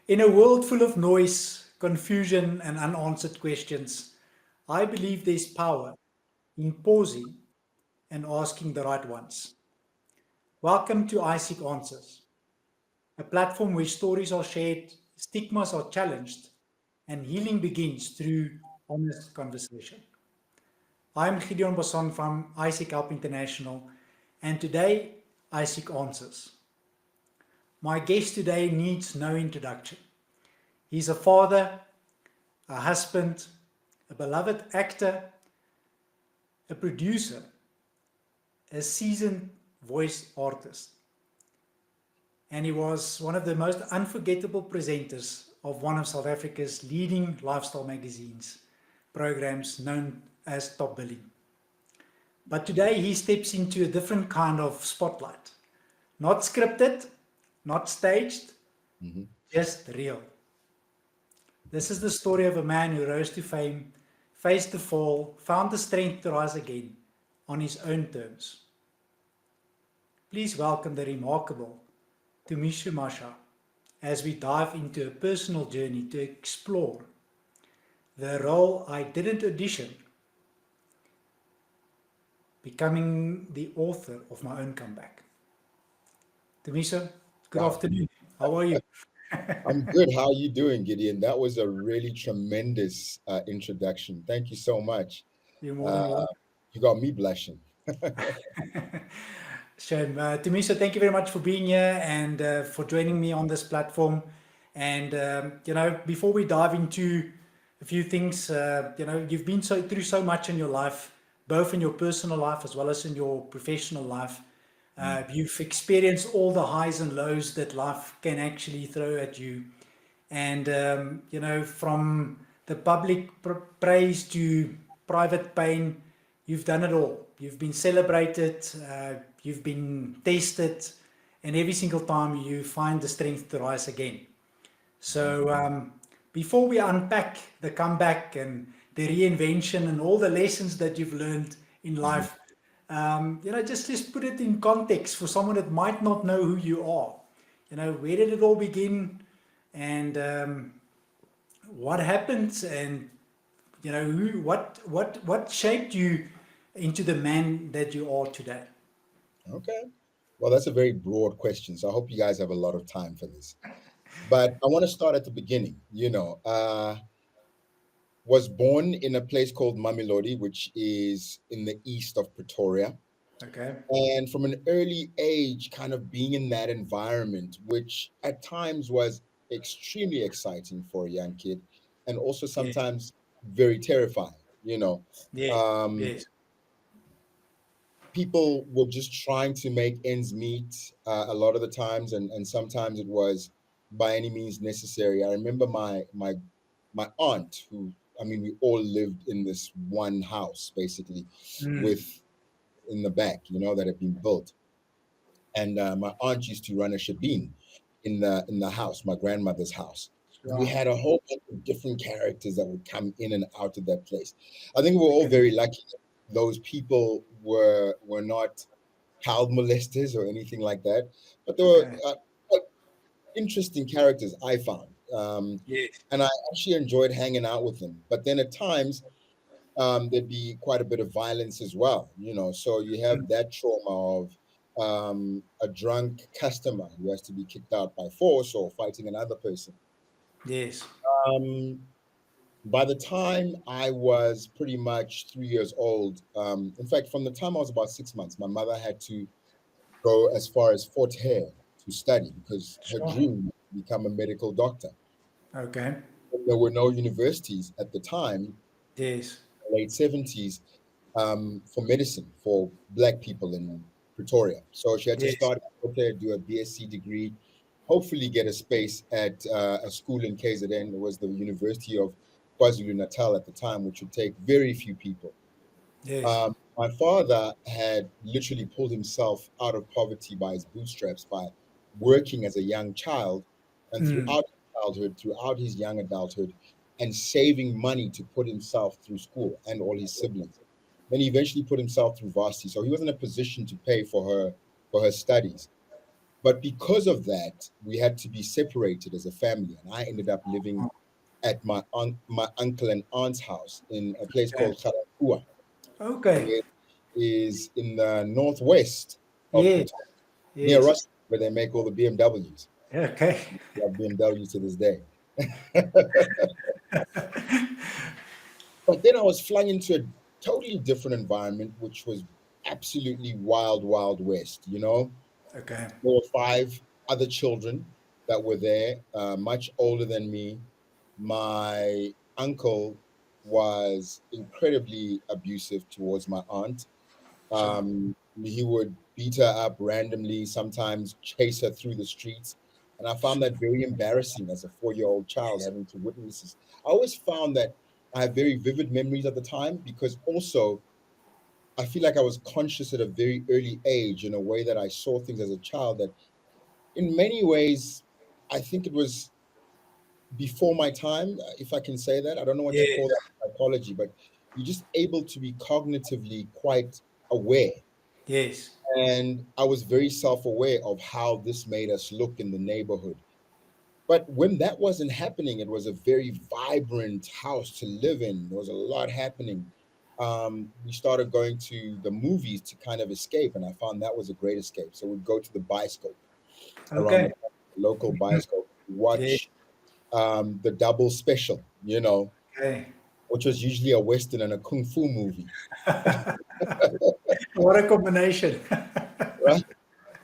In a world full of noise, confusion, and unanswered questions, I believe there's power in pausing and asking the right ones. Welcome to I Seek Answers, a platform where stories are shared, stigmas are challenged, and healing begins through honest conversation. I'm Gideon Basson from I Seek Help International, and today I Seek Answers. My guest today needs no introduction. He's a father, a husband, a beloved actor, a producer, a seasoned voice artist, and he was one of the most unforgettable presenters of one of South Africa's leading lifestyle magazines programs known as Top Billing. But today he steps into a different kind of spotlight. Not scripted, not staged, Mhm. just real. This is the story of a man who rose to fame, faced the fall, found the strength to rise again on his own terms. Please welcome the remarkable Tumisho Masha as we dive into a personal journey to explore the role I didn't audition, becoming the author of my own comeback. Tumisho, good Wow. afternoon. How are you? I'm good. How are you doing, Gideon? That was a really tremendous introduction. Thank you so much. You're more Uh, than welcome. you got me blushing. Shame. Tumisho, thank you very much for being here and for joining me on this platform. And before we dive into a few things, you've been through so much in your life, both in your personal life as well as in your professional life. Mm. You've experienced all the highs and lows that life can actually throw at you. And, from the public praise to private pain, you've done it all. You've been celebrated, you've been tested, and every single time you find the strength to rise again. So, before we unpack the comeback and the reinvention and all the lessons that you've learned in Mhm. life, just put it in context for someone that might not know who you are. Where did it all begin, and what happened, and what shaped you into the man that you are today? Okay. Well, that's a very broad question. So I hope you guys have a lot of time for this. But I want to start at the beginning. Was born in a place called Mamelodi, which is in the east of Pretoria. Okay. And from an early age, kind of being in that environment, which at times was extremely exciting for a young kid, and also Yes. sometimes very terrifying. Yes. Um, Yes. People were just trying to make ends meet a lot of the times, and sometimes it was by any means necessary. I remember my aunt, who, I mean, we all lived in this one house basically, Mm. with in the back, that had been built. And my aunt used to run a shebeen in the house, my grandmother's house. And we Wow. had a whole bunch of different characters that would come in and out of that place. I think we're all Okay. very lucky that those people were not child molesters or anything like that, but they were Okay. quite interesting characters, I found. Yes. And I actually enjoyed hanging out with them. But then at times, there'd be quite a bit of violence as well, so you Mm. have that trauma of a drunk customer who has to be kicked out by force or fighting another person. Yes. um, by the time I was pretty much 3 years old, in fact, from the time I was about 6 months, my mother had to go as far as Fort Hare to study because her Sure. dream was to become a medical doctor. Okay. There were no universities at the time, Yes. late 70s, for medicine for Black people in Pretoria. So she had to Yes. start there, do a BSc degree, hopefully get a space at a school in KZN. It was the University of KwaZulu Natal at the time, which would take very few people. Yes. My father had literally pulled himself out of poverty by his bootstraps by working as a young child, and Mm. throughout his childhood, throughout his young adulthood, and saving money to put himself through school and all his siblings. Then he eventually put himself through varsity, so he was in a position to pay for her studies. But because of that, we had to be separated as a family, and I ended up living at my uncle and aunt's house in a place Okay. called Kharakua, Okay. which is in the northwest of Yes. Pretoria, near Yes. Russell, where they make all the BMWs. Okay. I have BMWs to this day. But then I was flung into a totally different environment, which was absolutely wild, wild west. You know, Okay. there were five other children that were there, much older than me. My uncle was incredibly abusive towards my aunt. Sure. He would beat her up randomly, sometimes chase her through the streets. And I found that very embarrassing as a 4-year-old child Yes. having to witness this. I always found that I have very vivid memories at the time because also I feel like I was conscious at a very early age in a way that I saw things as a child that in many ways, I think it was before my time, if I can say that. I don't know what you call Yes. that in psychology, but you're just able to be cognitively quite aware. Yes. And I was very self aware of how this made us look in the neighborhood. But when that wasn't happening, it was a very vibrant house to live in. There was a lot happening. We started going to the movies to kind of escape, and I found that was a great escape. So we'd go to the Bioscope around Okay. the local Mhm. Bioscope, Yeah. watch the double special, Okay. which was usually a Western and a Kung Fu movie, What a combination. right?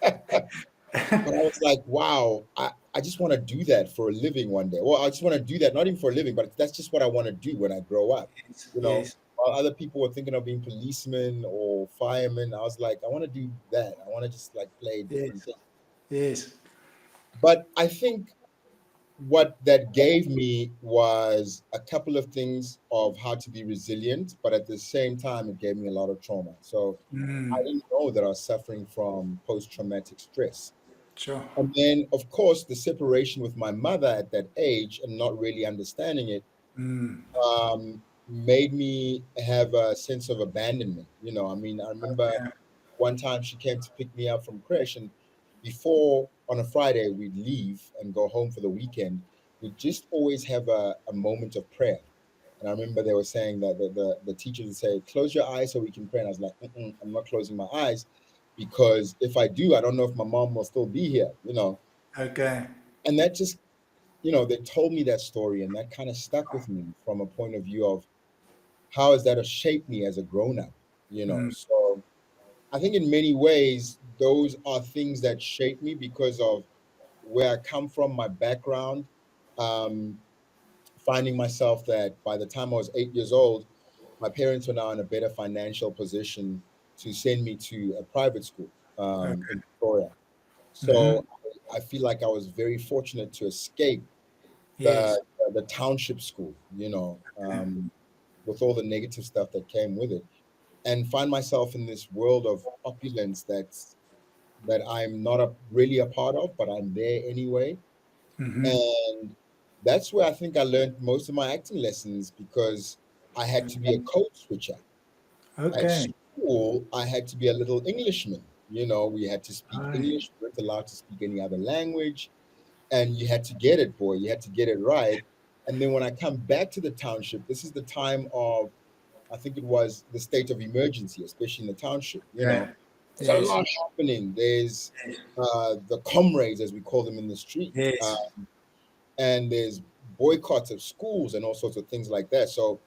But I was like, wow, I just want to do that for a living one day. Well, I just want to do that, not even for a living, but that's just what I want to do when I grow up. Yes. You know, Yes. while other people were thinking of being policemen or firemen, I was like, I want to do that. I want to just like play different Yes. things. Yes. But I think what that gave me was a couple of things of how to be resilient, but at the same time, it gave me a lot of trauma. So I Mm. didn't know that I was suffering from post traumatic stress. Sure. And then, of course, the separation with my mother at that age and not really understanding it Mm. made me have a sense of abandonment. I mean, I remember Okay. one time she came to pick me up from creche, and before on a Friday we'd leave and go home for the weekend, we'd just always have a moment of prayer. And I remember they were saying that the teacher would say, "Close your eyes so we can pray." And I was like, "I'm not closing my eyes because if I do, I don't know if my mom will still be here." Okay. And that just, they told me that story, and that kind of stuck with me from a point of view of how has that shaped me as a grown up. Mm. So I think in many ways, those are things that shape me because of where I come from, my background. Um, Finding myself that by the time I was 8 years old, my parents were now in a better financial position to send me to a private school Okay. in Victoria. Mm-hmm. So I feel like I was very fortunate to escape Yes. the township school, Okay. with all the negative stuff that came with it, and find myself in this world of opulence that I'm not really a part of, but I'm there anyway. Mm-hmm. And that's where I think I learned most of my acting lessons because I had to be a code switcher. At Okay. school, I had to be a little Englishman. We had to speak Aye. English, we weren't allowed to speak any other language. And you had to get it, boy. You had to get it right. And then when I come back to the township, this is the time of, I think it was the state of emergency, especially in the township. Okay. There's a Yes. lot happening. There's Yes. the comrades, as we call them in the street, Yes. and there's boycotts of schools and all sorts of things like that. So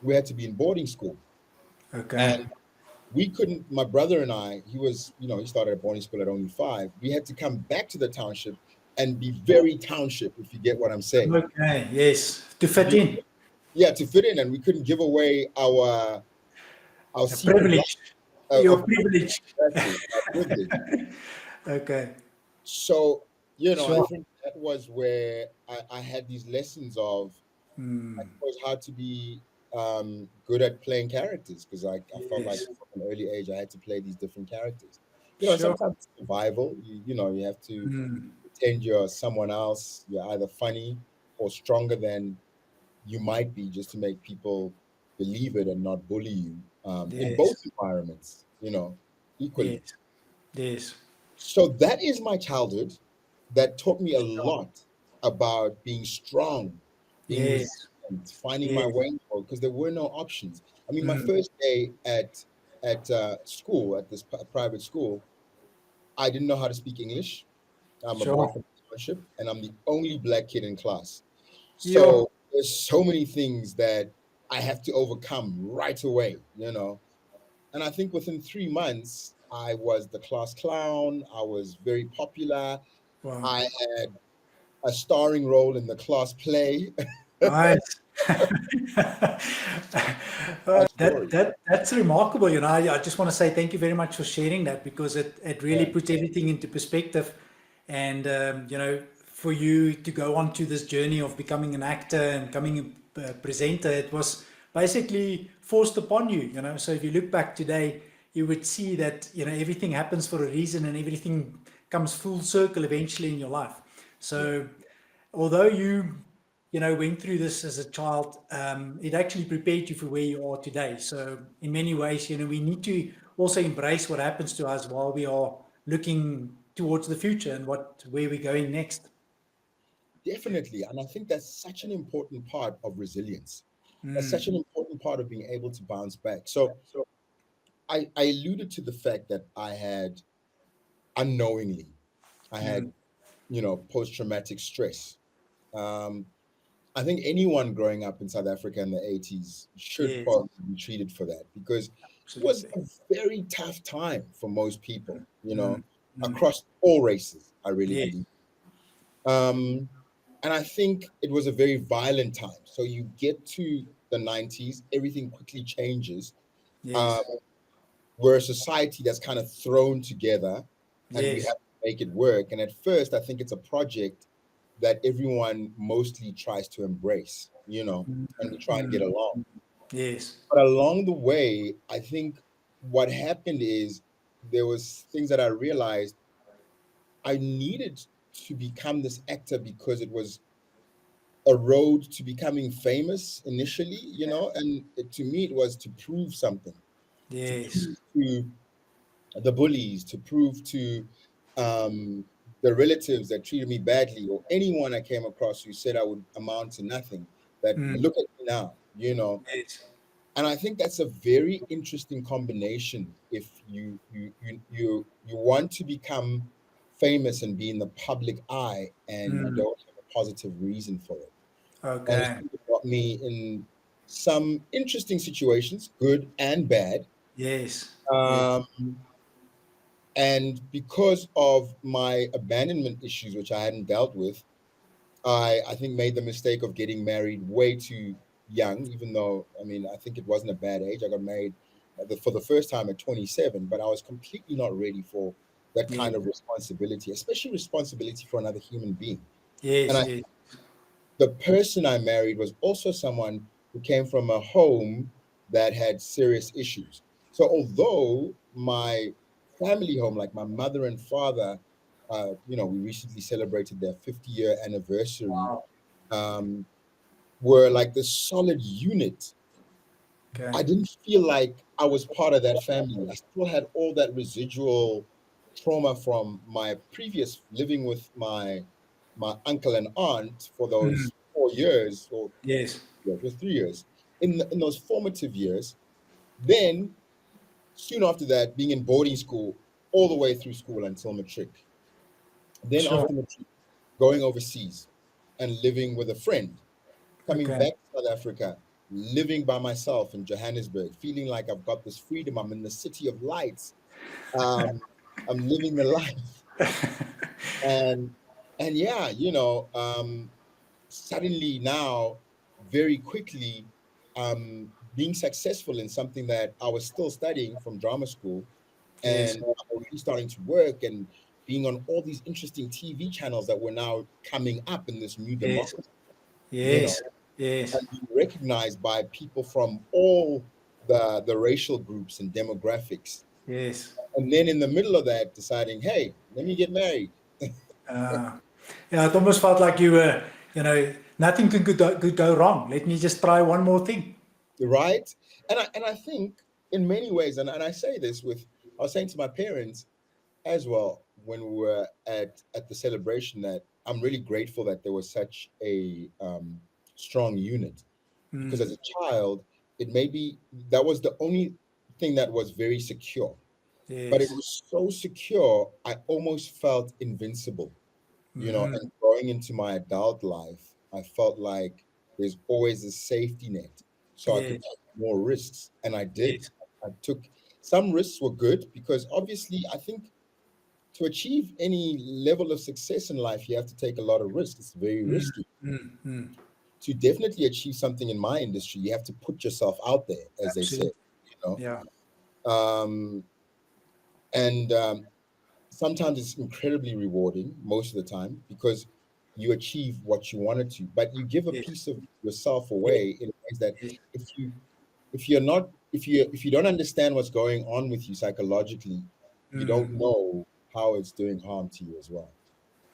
we had to be in boarding school, Okay. and we couldn't. My brother and I, he started at boarding school at only 5. We had to come back to the township and be very township, if you get what I'm saying. Okay. Yes. To To fit be, in. yeah, to fit in, and we couldn't give away our A secret life privilege. Your of privilege. exactly our privilege. Okay. So, I Sure. think that was where I had these lessons of, I Mm. suppose, how to be good at playing characters because I felt like Yes. from an early age I had to play these different characters. Sure. Sometimes it's survival. You have to Mm. pretend you're someone else. You're either funny or stronger than you might be just to make people believe it and not bully you in both Yes. environments, equally. Yes. Yes. So that is my childhood. That taught me a Sure. lot about being strong, being Yes. resilient, finding my Yes. way because there were no options. I mean, my Mm. first day at school, at this private school, I didn't know how to speak English. I'm a boy Sure. from the township, and I'm the only black kid in class. Yeah. So there's so many things that I have to overcome right away, you know. And I think within 3 months, I was the class clown. I was very popular. Wow. I had a starring role in the class play. Nice. My That story. that's remarkable. I just want to say thank you very much for sharing that because it really Yeah, puts everything into perspective. And for you to go on to this journey of becoming an actor and becoming a presenter, it was basically forced upon you. So if you look back today, you would see that everything happens for a reason and everything comes full circle eventually in your life. yeah, So although you went through this as a child, it actually prepared you for where you are today. So in many ways, we need to also embrace what happens to us while we are looking towards the future and where we're going next. definitely. And I think that's such an important part of resilience. That's such Mm, an important part of being able to bounce back. So I alluded to the fact that I had unknowingly, I mm, had, post-traumatic stress. Um, I think anyone growing up in South Africa in the 80s should yes, probably be treated for that because it was absolutely. a very tough time for most people, Mm, mm, across all races, I really yes, believe. Um, and I think it was a very violent time. So you get to the 90s, everything quickly changes. Um, yes, we're a society that's kind of thrown together and we yes, have to make it work. And at first, I think it's a project that everyone mostly tries to embrace, mm, and we try and get mm, along. yes, But along the way, I think what happened is there was things that I realized I needed to become this actor because it was a road to becoming famous initially, and to me it was to prove something, to yes, prove to the bullies, to prove to um, the relatives that treated me badly, or anyone I came across who said I would amount to nothing, that mm, look at me now. yes, And I think that's a very interesting combination. If you want to become famous and be in the public eye, and you mm, don't have a positive reason for it. And I okay, think it got me in some interesting situations, good and bad. yes, yes, Um, and because of my abandonment issues, which I hadn't dealt with, I think made the mistake of getting married way too young, even though, I mean, I think it wasn't a bad age. I got married for the first time at 27, but I was completely not ready for that yes, kind of responsibility, especially responsibility for another human being. And yes, I yes, the person I married was also someone who came from a home that had serious issues. So although my family home, like my mother and father, we recently celebrated their 50-year anniversary, wow, um, were like this solid unit. okay, I didn't feel like I was part of that family. I still had all that residual trauma from my previous living with my uncle and aunt for mm, those 4 years, or yes, yeah, it was 3 years. In those formative years, then soon after that, being in boarding school all the way through school until matric. Then sure, after matric, going overseas and living with a friend, coming okay. back to South Africa, living by myself in Johannesburg, feeling like I've got this freedom. I'm in the city of lights. Um, I'm living the life, and yeah, suddenly now, very quickly, being successful in something that I was still studying from drama school, Yes, and I'm already starting to work and being on all these interesting TV channels that were now coming up in this new yes, democracy. You know, yes, yes, and being recognized by people from all the racial groups and demographics. yes. And then in the middle of that, deciding, hey, let me get married, Uh, yeah, it almost felt like nothing could go wrong. Let me just try one more thing. right? And I think in many ways, and I say this with, I was saying to my parents as well, when we were at the celebration that I'm really grateful that there was such a strong unit, because as a child, it maybe that was the only thing that was very secure, but it Yes. was so secure I almost felt invincible, and going into my adult life, I felt like there's always a safety net, so I could Yes. take more risks, and I did. Yes. I took some risks were good because obviously I think to achieve any level of success in life, you have to take a lot of risks. It's very Mm, risky. mm, mm. To definitely achieve something in my industry, you have to put yourself out there, as they say, Absolutely. you know. Yeah. Um, and sometimes it's incredibly rewarding most of the time because you achieve what you wanted to, but you give a Yes. piece of yourself Yes. away in ways that Yes. if you if you're not if you don't understand what's going on with you psychologically, you don't Mm. know how it's doing harm to you as well.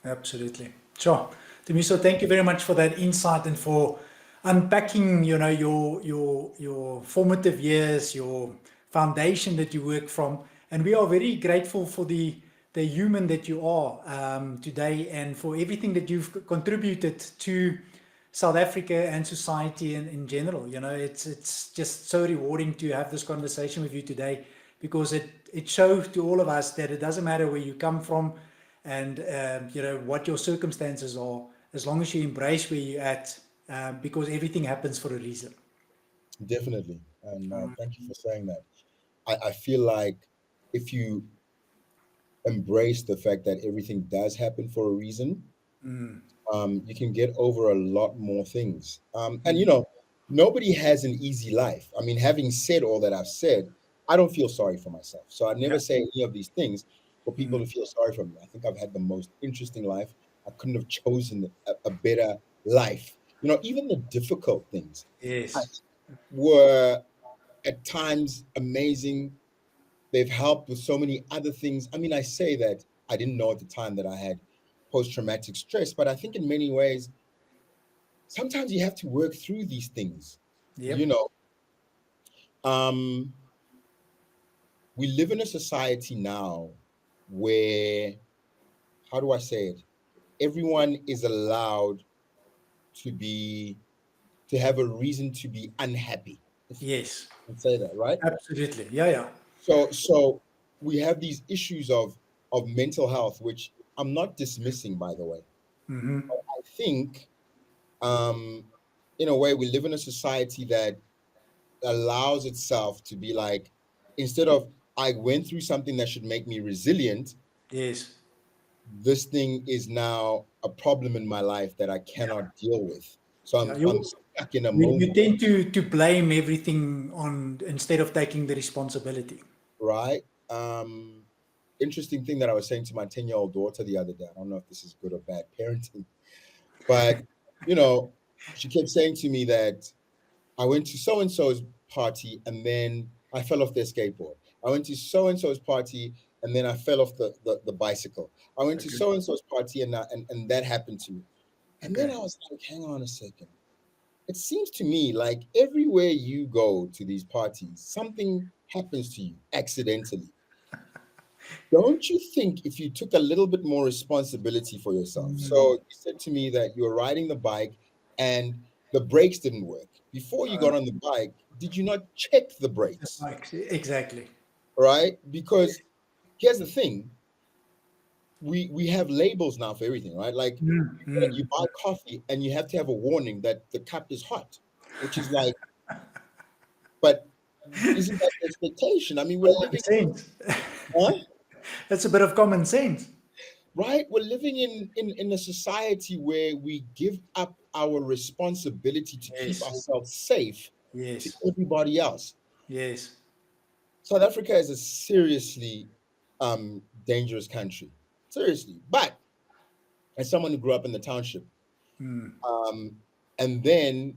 Absolutely. Sure. Tumisho, thank you very much for that insight and for unpacking, your formative years, your foundation that you work from. And we are very grateful for the human that you are today and for everything that you've contributed to South Africa and society in general. It's just so rewarding to have this conversation with you today because it shows to all of us that it doesn't matter where you come from and what your circumstances are, as long as you embrace where you're at, because everything happens for a reason. Definitely, and thank you for saying that. I feel like if you embrace the fact that everything does happen for a reason, Mm, you can get over a lot more things. And mm, nobody has an easy life. I mean, having said all that I've said, I don't feel sorry for myself. So I yeah. never say any of these things for people Mm, to feel sorry for me. I think I've had the most interesting life. I couldn't have chosen a better life. Even the difficult things yes. were at times amazing. They've helped with so many other things. I mean, I say that I didn't know at the time that I had post traumatic stress, but I think in many ways, sometimes you have to work through these things. You Yep. know, um, we live in a society now where, how do I say it? Everyone is allowed to be, to have a reason to be unhappy. If Yes. I can say that, right? Absolutely. Yeah. Yeah. So we have these issues of mental health, which I'm not dismissing, by the way. Mm-hmm. I think, um, in a way, we live in a society that allows itself to be like, instead of I went through something that should make me resilient, Yes. this thing is now a problem in my life that I Yeah. cannot deal with. So Yeah. I'm stuck in a You moment, tend to blame everything on instead of taking the responsibility. right? Interesting thing that I was saying to my 10-year-old daughter the other day. I don't know if this is good or bad parenting, but you know, she kept saying to me that I went to so and so's party and then I fell off their skateboard. I went to so and so's party and then I fell off the bicycle. I went to Okay. so and so's party and that happened to me. And then Okay. I was like, hang on a second. It seems to me like everywhere you go to these parties, something happens to you accidentally. Don't you think if you took a little bit more responsibility for yourself? So Mm. you said to me that you were riding the bike and the brakes didn't work. Before you got on the bike, did you not check the brakes? Like, exactly. Right? Because here's the thing, we have labels now for everything, right? Like Mm, you mm. buy coffee and you have to have a warning that the cup is hot, which is like, but isn't that the expectation? I mean, we're Common living, sense. huh? That's a bit of common sense. Right? We're living in a society where we give up our responsibility to keep Yes. ourselves safe to Yes. everybody else. Yes. South Africa is a seriously dangerous country. Seriously. But as someone who grew up in the township, Mm. um, and then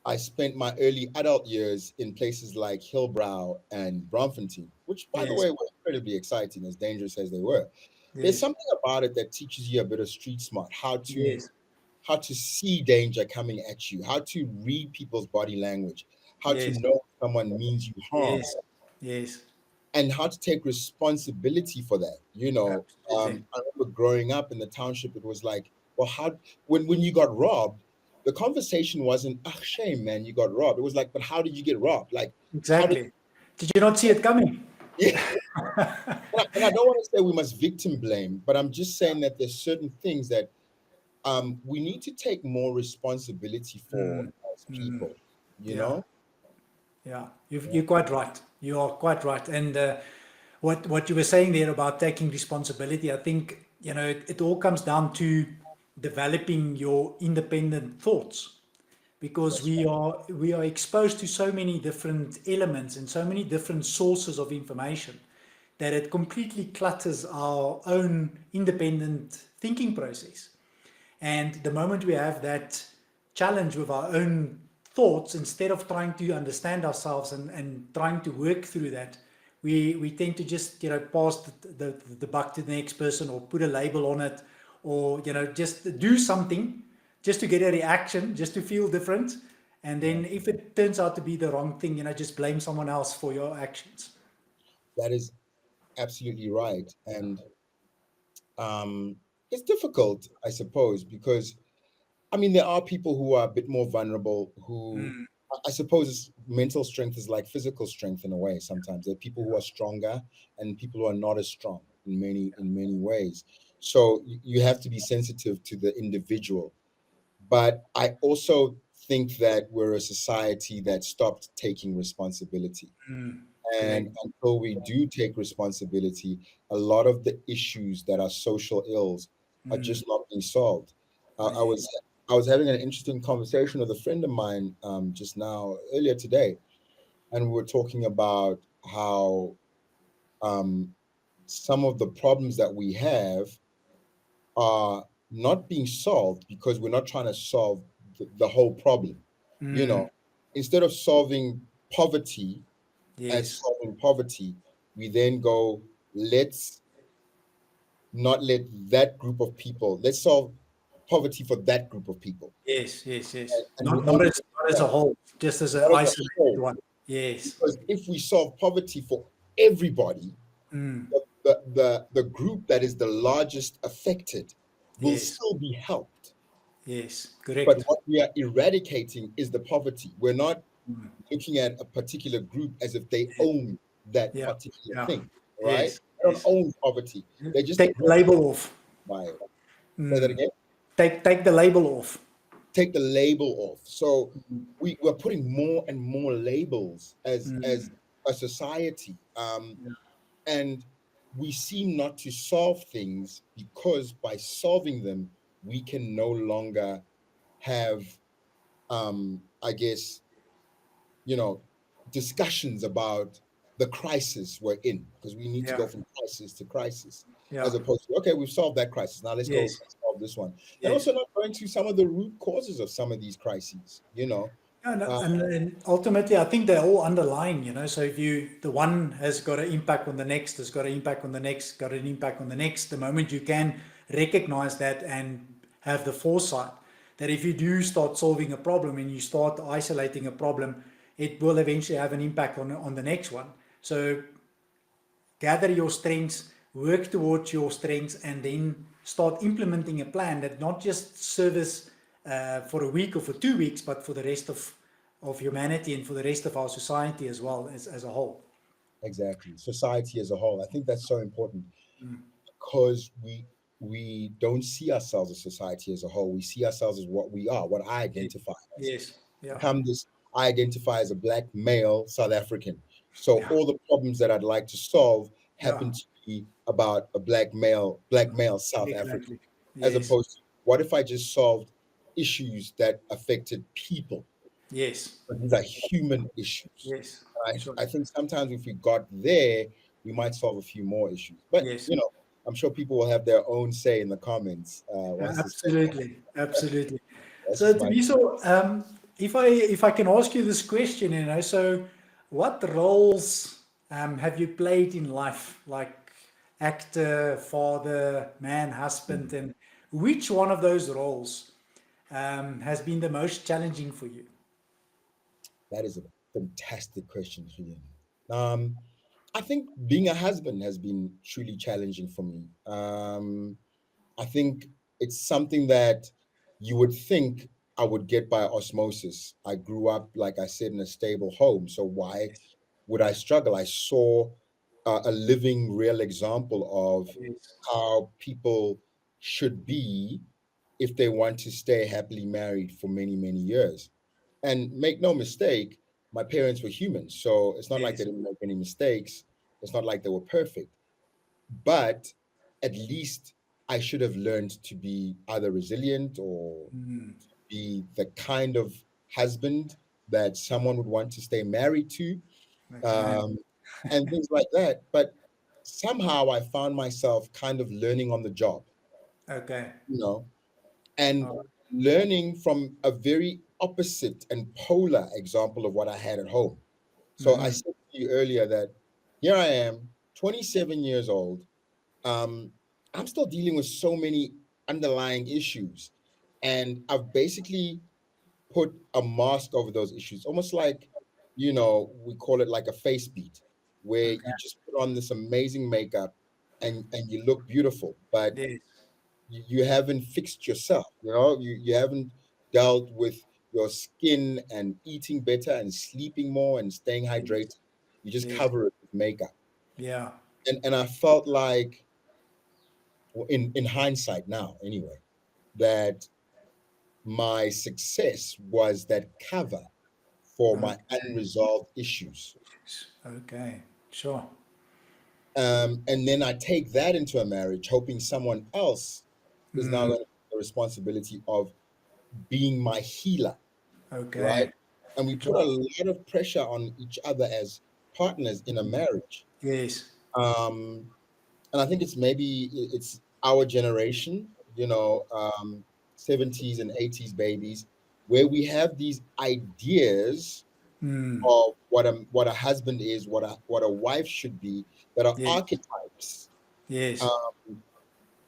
I spent my early adult years in places like Hillbrow and Bromfontein, which, by the Yes. way, were incredibly exciting, as dangerous as they were. There's Yes. something about it that teaches you a bit of street smart, Yes. how to see danger coming at you, how to read people's body language, how to Yes. know if someone means you harm. Yes. Yes. and how to take responsibility for that. Absolutely. I remember growing up in the township, it was like, well, how when you got robbed, the conversation wasn't, ah, shame, man, you got robbed. It was like, but how did you get robbed? Like, how did Exactly. Did you not see it coming? yeah? And I don't want to say we must victim blame, but I'm just saying that there's certain things that we need to take more responsibility for Mm, as mm, people, you yeah, know? yeah. Yeah. You're quite right. You are quite right. And what you were saying there about taking responsibility, I think, it all comes down to developing your independent thoughts, because That's we are exposed to so many different elements and so many different sources of information that it completely clutters our own independent thinking process. And the moment we have that challenge with our own thoughts, instead of trying to understand ourselves and trying to work through that, we tend to just pass the buck to the next person, or put a label on it, or just do something just to get a reaction, just to feel different. And right. then if it turns out to be the wrong thing, just blame someone else for your actions. That is absolutely right. And um, it's difficult, I suppose, because I mean, there are people who are a bit more vulnerable who Mm, I suppose mental strength is like physical strength in a way. Sometimes there are people who are stronger and people who are not as strong in many ways. So you have to be sensitive to the individual. But I also think that we're a society that stopped taking responsibility. mm, And correct. until we do take responsibility, a lot of the issues that are social ills are Mm, just not being solved. I yeah. was I was having an interesting conversation with a friend of mine just now earlier today, and we were talking about how um, some of the problems that we have are not being solved because we're not trying to solve the whole problem. You Mm, know, instead of solving poverty as yes. solving poverty, we then go, let's not let that group of people, let's solve poverty for that group of people. Yes, yes, yes. And we Not only not as a whole, just as an not as a isolated whole. one. Yes. Because if we solve poverty for everybody, Mm, the group that is the largest affected will yes. still be helped. Yes. But Correct. what we are eradicating is the poverty. We're not Mm, looking at a particular group as if they yes. own that Yeah. particular Yeah. thing, right? Yes. They don't Yes. own poverty. They're just Take the affected label off. by it. Say that Mm. again. Take the label off. Take the label off. So Mm, we're putting more and more labels as mm, a society, yeah. and we seem not to solve things because by solving them, we can no longer have, I guess, you know, discussions about the crisis we're in because we need to Yeah. go from crisis to crisis Yeah. as opposed to, okay, we've solved that crisis. Now let's go Yes. solve this one. And Yes. also not going to some of the root causes of some of these crises, you know. And, Uh, and, and ultimately, I think they're all underlying, So if the one has got an impact on the next, has got an impact on the next, got an impact on the next, the moment you can recognize that and have the foresight that if you do start solving a problem and you start isolating a problem, it will eventually have an impact on the next one. So gather your strengths, work towards your strengths, and then start implementing a plan that not just serves for a week or for 2 weeks, but for the rest of humanity and for the rest of our society as well as a whole. exactly. Society as a whole. I think that's so important Mm. because we don't see ourselves as society as a whole. We see ourselves as what we are, what I Yes, identify as. yes, yeah, Become this, I identify as a black male South African. So yeah, all the problems that I'd like to solve yeah, happen to be about a black male South African, exactly. as Yes, opposed to what if I just solved issues that affected people? yes, But these are human issues. yes, sure. I think sometimes if we got there, we might solve a few more issues. But Yes. I'm sure people will have their own say in the comments Yeah, once this. absolutely, absolutely. That's So, just my Tumisho, if I can ask you this question, so what roles have you played in life, like actor, father, man, husband, and which one of those roles has been the most challenging for you? that is a fantastic question, Julian. Um, I think being a husband has been truly challenging for me. I think it's something that you would think I would get by osmosis. I grew up, like I said, in a stable home. So why Yes. would I struggle? I saw a living, real example of Yes. how people should be if they want to stay happily married for many, many years. And make no mistake, my parents were humans. So it's not like they Yes. didn't make any mistakes. It's not like they were perfect. But at least I should have learned to be either resilient or Mm. be the kind of husband that someone would want to stay married to, Okay. um, and things like that. But somehow I found myself kind of learning on the job, Okay. you know, and All right. learning from a very opposite and polar example of what I had at home. So I Mm-hmm. said to you earlier that here I am, 27 years old. um, I'm still dealing with so many underlying issues. And I've basically put a mask over those issues, almost like, we call it like a face beat, where Okay. you just put on this amazing makeup and you look beautiful, but Yes. you haven't fixed yourself, you haven't dealt with your skin and eating better and sleeping more and staying Yes. hydrated. You just Yes. cover it with makeup. Yeah. And I felt like, well, in hindsight now anyway, that my success was that cover for my Okay. unresolved issues. Okay. Sure. And then I take that into a marriage, hoping someone else is now Mm. going to take the responsibility of being my healer, right? Okay. And we put a Sure. lot of pressure on each other as partners in a marriage. Yes. Um, and I think it's our generation, 70s and 80s babies, where we have these ideas Mm. of what a husband is, what a wife should be, that are Yes. archetypes, Yes. um,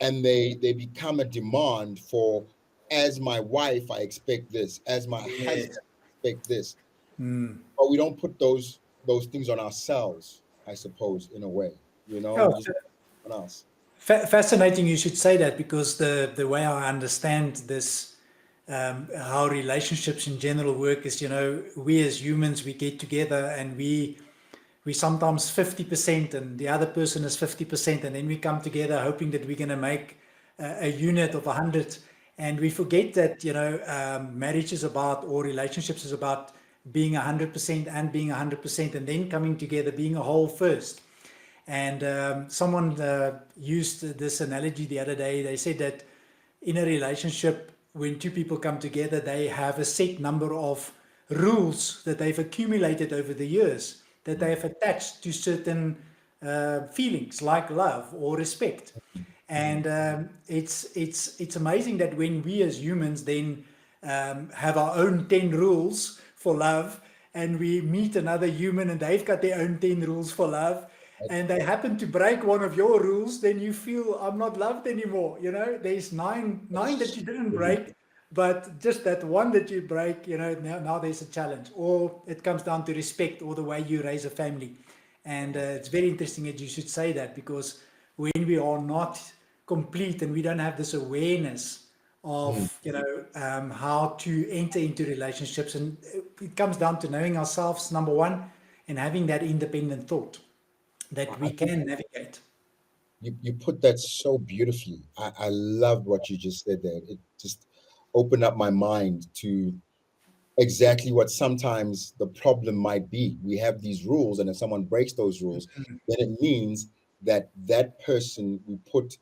and they become a demand for, as my wife, I expect this, as my Yes. husband, I expect this, Mm. but we don't put those things on ourselves, I suppose, in a way, Yeah, we just put on us. fascinating you should say that because the way I understand this, how relationships in general work is, we as humans, we get together and we sometimes 50% and the other person is 50%, and then we come together hoping that we're going to make a unit of 100, and we forget that marriage is about, or relationships is about being 100% and being 100%, and then coming together being a whole first. And someone used this analogy the other day. They said that in a relationship, when two people come together, they have a set number of rules that they've accumulated over the years, that they Mm, have attached to certain feelings like love or respect. mm, And it's amazing that when we as humans then have our own 10 rules for love, and we meet another human and they've got their own 10 rules for love, right. and they happen to break one of your rules, then you feel I'm not loved anymore. There's nine that That's you didn't brilliant. break, but just that one that you break, now there's a challenge. Or it comes down to respect or the way you raise a family. And it's very interesting that you should say that, because when we are not complete and we don't have this awareness Mm. of how to enter into relationships, and it comes down to knowing ourselves, number one, and having that independent thought that I we think can navigate. you put that so beautifully. I loved what you just said there. It just opened up my mind to exactly what sometimes the problem might be. We have these rules, and if someone breaks those rules, then it means that that person, we put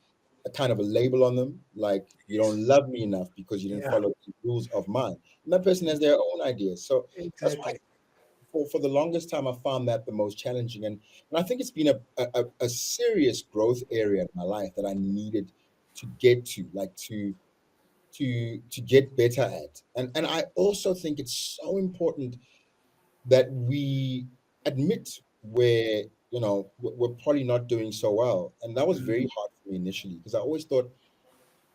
a kind of a label on them, like you Yes. don't love me enough because you didn't Yeah, follow the rules of mine. And that person has their own ideas. So that's why exactly. for the longest time I found that the most challenging, and I think it's been a serious growth area in my life that I needed to get to, like to get better at. And I also think it's so important that we admit where we're probably not doing so well. And that was Mm, very hard for me initially, because I always thought,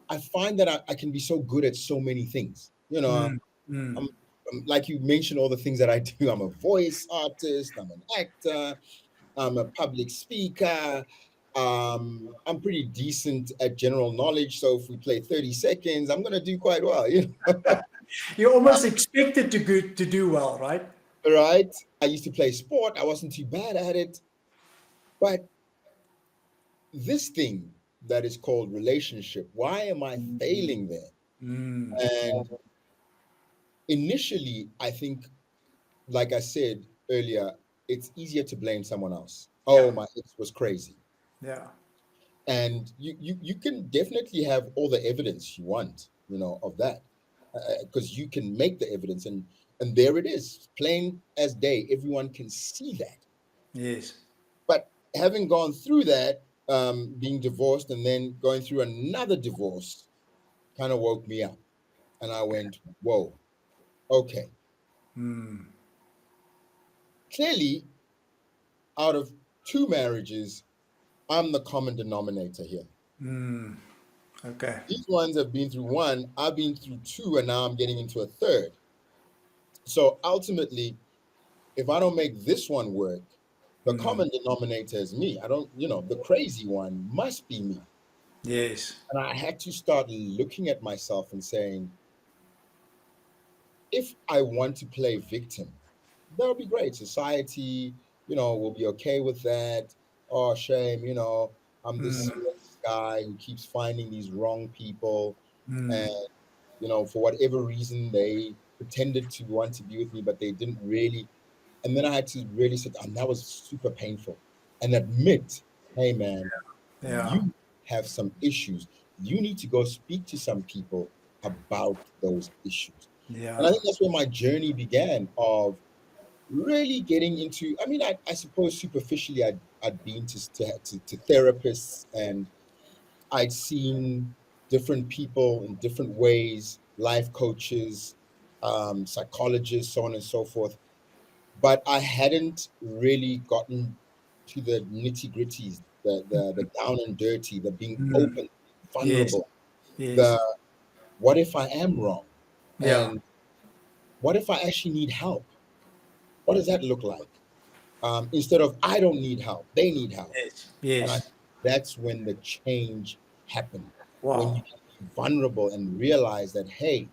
I find that I can be so good at so many things. mm, mm. I'm like you mentioned all the things that I do. I'm a voice artist, I'm an actor, I'm a public speaker. I'm pretty decent at general knowledge. So if we play 30 seconds, I'm going to do quite well, You're almost expected to do well, right? right? I used to play sport. I wasn't too bad at it. But this thing that is called relationship, why am I failing there? Mm, And initially, I think, like I said earlier, it's easier to blame someone else. yeah, Oh, my ex was crazy. yeah, And you can definitely have all the evidence you want, of that, because you can make the evidence, and there it is, plain as day. Everyone can see that. yes. But having gone through that, being divorced and then going through another divorce, kind of woke me up, and I went, "Whoa, okay." Mm, Clearly, out of two marriages, I'm the common denominator here. mm, okay. These ones have been through one, I've been through two, and now I'm getting into a third. So ultimately, if I don't make this one work, the Mm, common denominator is me. I don't, the crazy one must be me. yes. And I had to start looking at myself and saying, if I want to play victim, that'll be great. Society, will be okay with that. Oh, shame, I'm this Mm, sports guy who keeps finding these wrong people. mm, And, for whatever reason, they pretended to want to be with me, but they didn't really. And then I had to really sit down. That was super painful, and admit, hey, man, yeah, you have some issues. You need to go speak to some people about those issues. And I yeah. think that's where my journey began of really getting into, I mean, I suppose superficially I'd been to therapists, and I'd seen different people in different ways, life coaches, psychologists, so on and so forth. But I hadn't really gotten to the nitty gritties, the down and dirty, the being Mm, open, yes, vulnerable, yes. the what if I am wrong? Yeah, And what if I actually need help? What does that look like? Instead of I don't need help, they need help. yes, And yes. that's when the change happened. When you Wow. can be vulnerable and realize that, hey,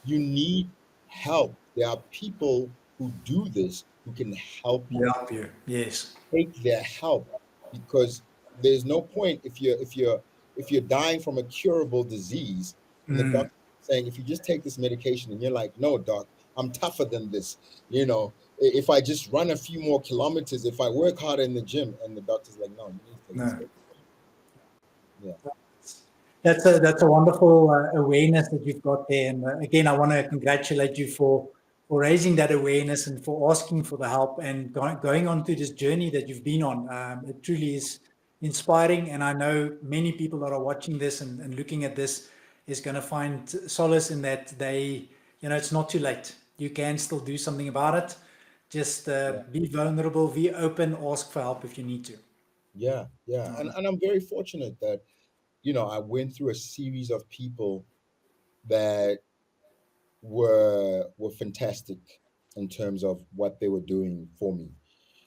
you need help. There are people who do this who can help you. Help you. Yes. Take their help, because there's no point if you're dying from a curable disease and the Mm, doctor saying, if you just take this medication, and you're like, no, doc, I'm tougher than this. If I just run a few more kilometers, if I work harder in the gym, and the doctor's like, no, you need to take this no. medication. Yeah. That's a wonderful awareness that you've got there. And again, I want to congratulate you for raising that awareness and for asking for the help and going on to this journey that you've been on. It truly is inspiring, and I know many people that are watching this and looking at this is going to find solace in that it's not too late. You can still do something about it. Just Yeah. be vulnerable, be open, ask for help if you need to. Yeah. Yeah. And I'm very fortunate that, I went through a series of people that were fantastic in terms of what they were doing for me,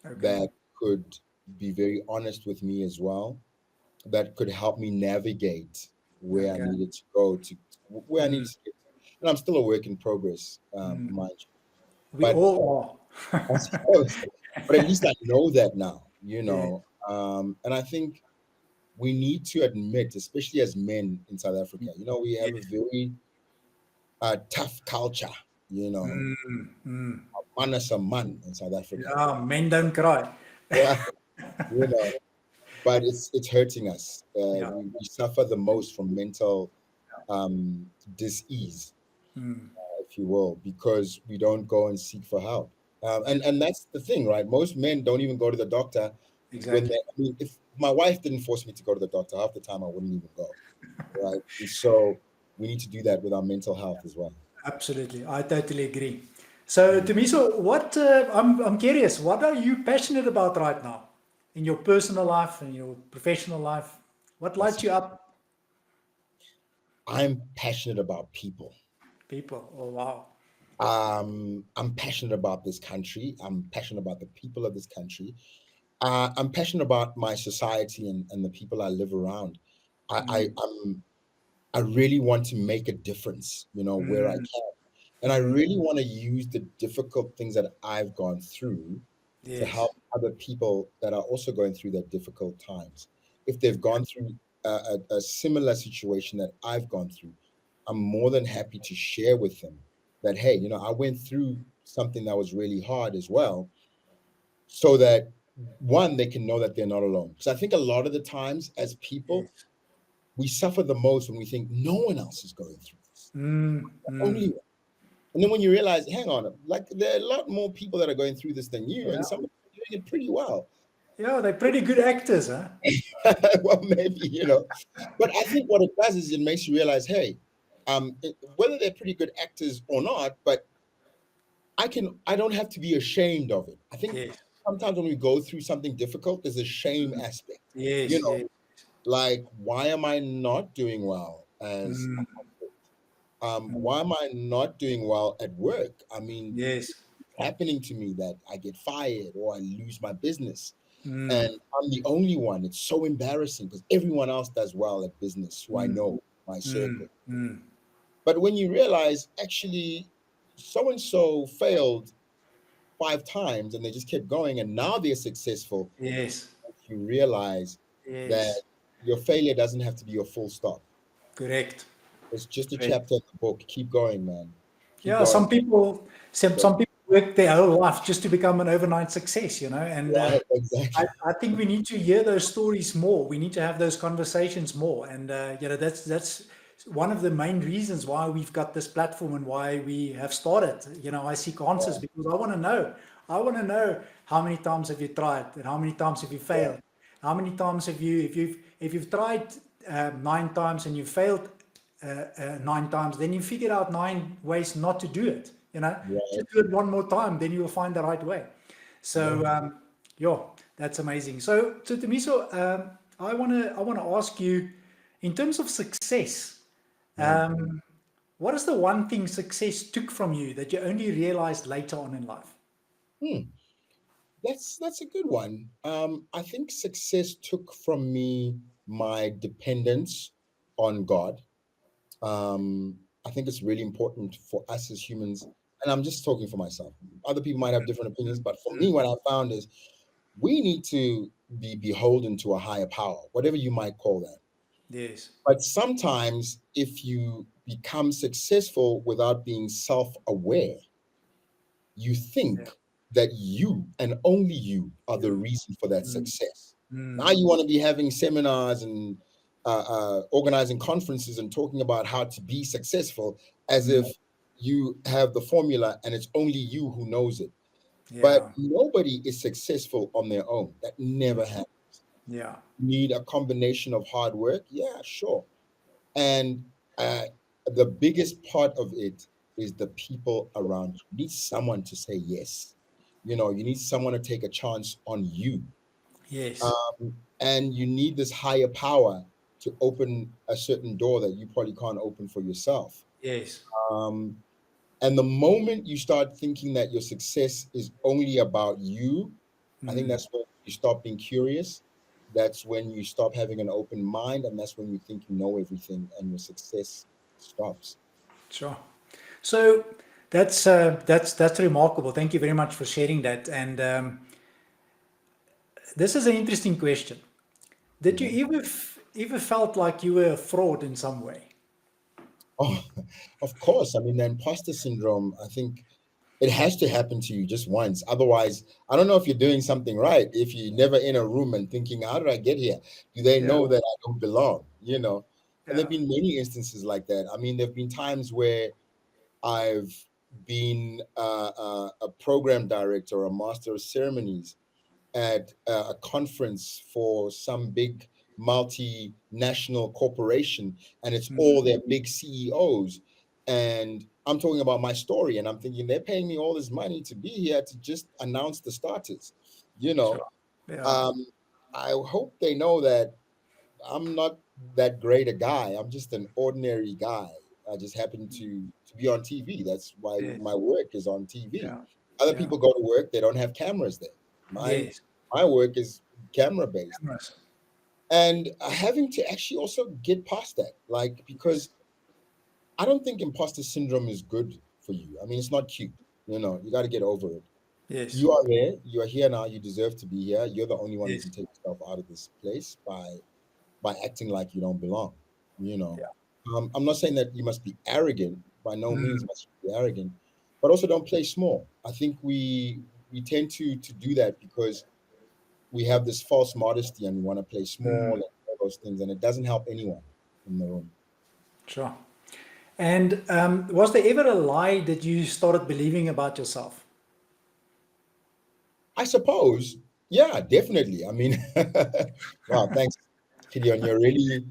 Okay. that could be very honest with me as well, that could help me navigate where I Okay. needed to go to where I needed Mm, to get to. And I'm still a work in progress, mm. mind you. We But all I are. suppose, but at least I know that now, Yeah. and I think we need to admit, especially as men in South Africa, we have a Yes. very tough culture, you know, Mm, mm. man is a man in South Africa. Yeah, men don't cry. Yeah, you know, but it's hurting us. Yeah. We suffer the most from mental dis-ease, Mm, if you will, because we don't go and seek for help. And that's the thing, right? Most men don't even go to the doctor when exactly. they. I mean, if my wife didn't force me to go to the doctor, half the time I wouldn't even go, right? And so we need to do that with our mental health as well. Absolutely. I totally agree. So, Mhm. Tumisho, I'm curious, what are you passionate about right now in your personal life and your professional life? What lights Awesome. you up? I'm passionate about people. People. Oh, wow. I'm passionate about this country. I'm passionate about the people of this country. I'm passionate about my society and the people I live around. I, I Mm, I'm I really want to make a difference, where I mm, can. And I mm. really want to use the difficult things that I've gone through to Yes. help other people that are also going through their difficult times. If they've gone through a similar situation that I've gone through, I'm more than happy to share with them that, hey, I went through something that was really hard as well, so that one, they can know that they're not alone. Because I think a lot of the times as people, Yes. we suffer the most when we think no one else is going through this. Mm, Only mm. one. And then when you realize, hang on, like there are a lot more people that are going through this than you, Yeah. and some of them are doing it pretty well. Yeah, they're pretty good actors, huh? Well, maybe, But I think what it does is it makes you realize, hey, whether they're pretty good actors or not, but I don't have to be ashamed of it. I think Yes. sometimes when we go through something difficult, there's a shame aspect. You Yes, know, yes. like, why am I not doing well as Mm, mm. why am I not doing well at work? I mean, Yes. it's happening to me that I get fired or I lose my business, Mm, and I'm the only one. It's so embarrassing because everyone else does well at business who I mm, know, my mm, circle. mm. But when you realize actually so and so failed 5 times and they just kept going and now they're successful, Yes. you realize that Yes. your failure doesn't have to be your full stop. Correct. It's just a Correct. chapter in the book. Keep going, man. Keep Yeah, going. some people work their whole life just to become an overnight success, and Right, I, exactly. I think we need to hear those stories more. We need to have those conversations more, and that's one of the main reasons why we've got this platform and why we have started. I seek answers Yeah, because I want to know. I want to know how many times have you tried and how many times have you yeah, failed. How many times have you, if you've tried 9 times and you failed 9 times, then you figure out 9 ways not to do it. Just right. do it one more time, then you will find the right way. Yeah. So, yeah, that's amazing. So Tumisho, I wanna ask you, in terms of success, Mhm. what is the one thing success took from you that you only realized later on in life? Hmm. That's a good one. I think success took from me my dependence on God. I think it's really important for us as humans, and I'm just talking for myself. Other people might have different opinions, but for Mm, me, what I found is we need to be beholden to a higher power, whatever you might call that. yes. But sometimes, if you become successful without being self aware, you Yeah. think that you and only you are the You. reason for that Mm, success. Now mm, you want to be having seminars and organizing conferences and talking about how to be successful as mm, if you have the formula and it's only you who knows it. But yeah. nobody is successful on their own. That never Yes. happens. Yeah. You need a combination of hard work. Yeah, sure. And the biggest part of it is the people around you. You need someone to say yes. You need someone to take a chance on you. Yes. And you need this higher power to open a certain door that you probably can't open for yourself. Yes. Um, and the moment you start thinking that your success is only about you, I think Mm, that's when you stop being curious. That's when you stop having an open mind, and that's when you think you know everything, and your success stops. sure. So that's remarkable. Thank you very much for sharing that. And this is an interesting question. Did Yeah. you ever felt like you were a fraud in some way? Oh, of course. I mean, the imposter syndrome, I think it has to happen to you just once. Otherwise, I don't know if you're doing something right. If you're never in a room and thinking, how did I get here? Do they Yeah, know that I don't belong? And there yeah, have been many instances like that. I mean, there have been times where I've been a program director, a master of ceremonies at a conference for some big multinational corporation, and it's mm, all their big CEOs. And I'm talking about my story, and I'm thinking they're paying me all this money to be here to just announce the starters. You know, sure, yeah, um, I hope they know that I'm not that great a guy. I'm just an ordinary guy. I just happen to be on TV. That's why yes, my work is on TV. yeah, Other yeah, people go to work, they don't have cameras there. Mine, yes, My work is camera based, Cameras. and having to actually also get past that, like, because I don't think imposter syndrome is good for you. I mean, it's not cute. You got to get over it. Yes. You are there. You are here now. You deserve to be here. You're the only one who Yes. can take yourself out of this place by acting like you don't belong. You know, Yeah. I'm not saying that you must be arrogant. By no means Mm, must you be arrogant, but also don't play small. I think we tend to do that because we have this false modesty and we want to play small mm, and all those things, and it doesn't help anyone in the room. sure. And was there ever a lie that you started believing about yourself? I suppose, yeah, definitely. I mean, wow, thanks, Gideon. You're really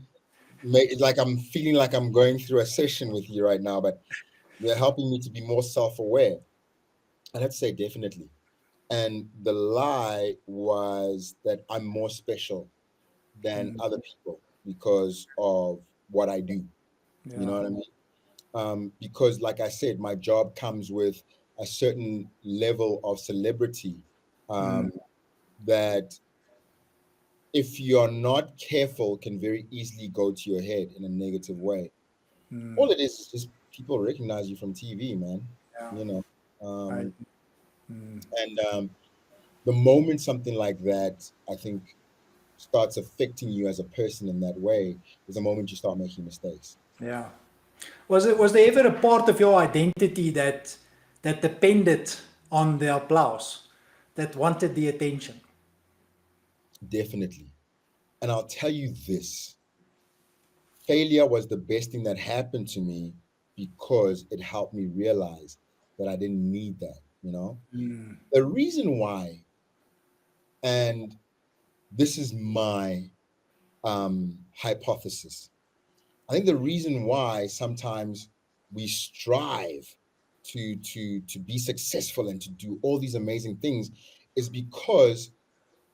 it's like I'm feeling like I'm going through a session with you right now, but you're helping me to be more self-aware. And I'd say definitely. And the lie was that I'm more special than Mm, other people because of what I do. You know yeah. what I mean? Because, like I said, my job comes with a certain level of celebrity Mm, um, that, if you're not careful, can very easily go to your head in a negative way. mm, All it is just people recognize you from TV, man. yeah. You know, I, um, mm, and the moment something like that, I think, starts affecting you as a person in that way, is the moment you start making mistakes. yeah. Was there ever a part of your identity that depended on the applause, that wanted the attention? Definitely. And I'll tell you this: failure was the best thing that happened to me because it helped me realize that I didn't need that. Mm, The reason why, and this is my hypothesis. I think the reason why sometimes we strive to be successful and to do all these amazing things is because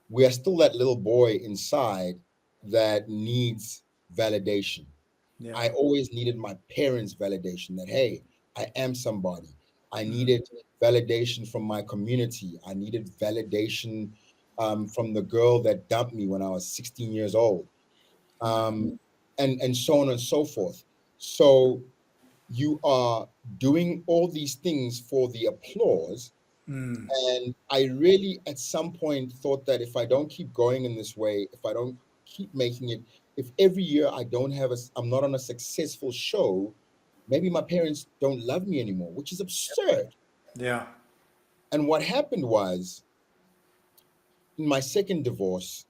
we are still that little boy inside that needs validation. yeah. I always needed my parents' validation that, hey, I am somebody. I Mm, needed validation from my community. I needed validation from the girl that dumped me when I was 16 years old, mm, um, and so on and so forth. So you are doing all these things for the applause. mm, And I really, at some point, thought that if I don't keep going in this way, if I don't keep making it, if every year I'm not on a successful show, maybe my parents don't love me anymore, which is absurd. yeah. And what happened was, in my second divorce,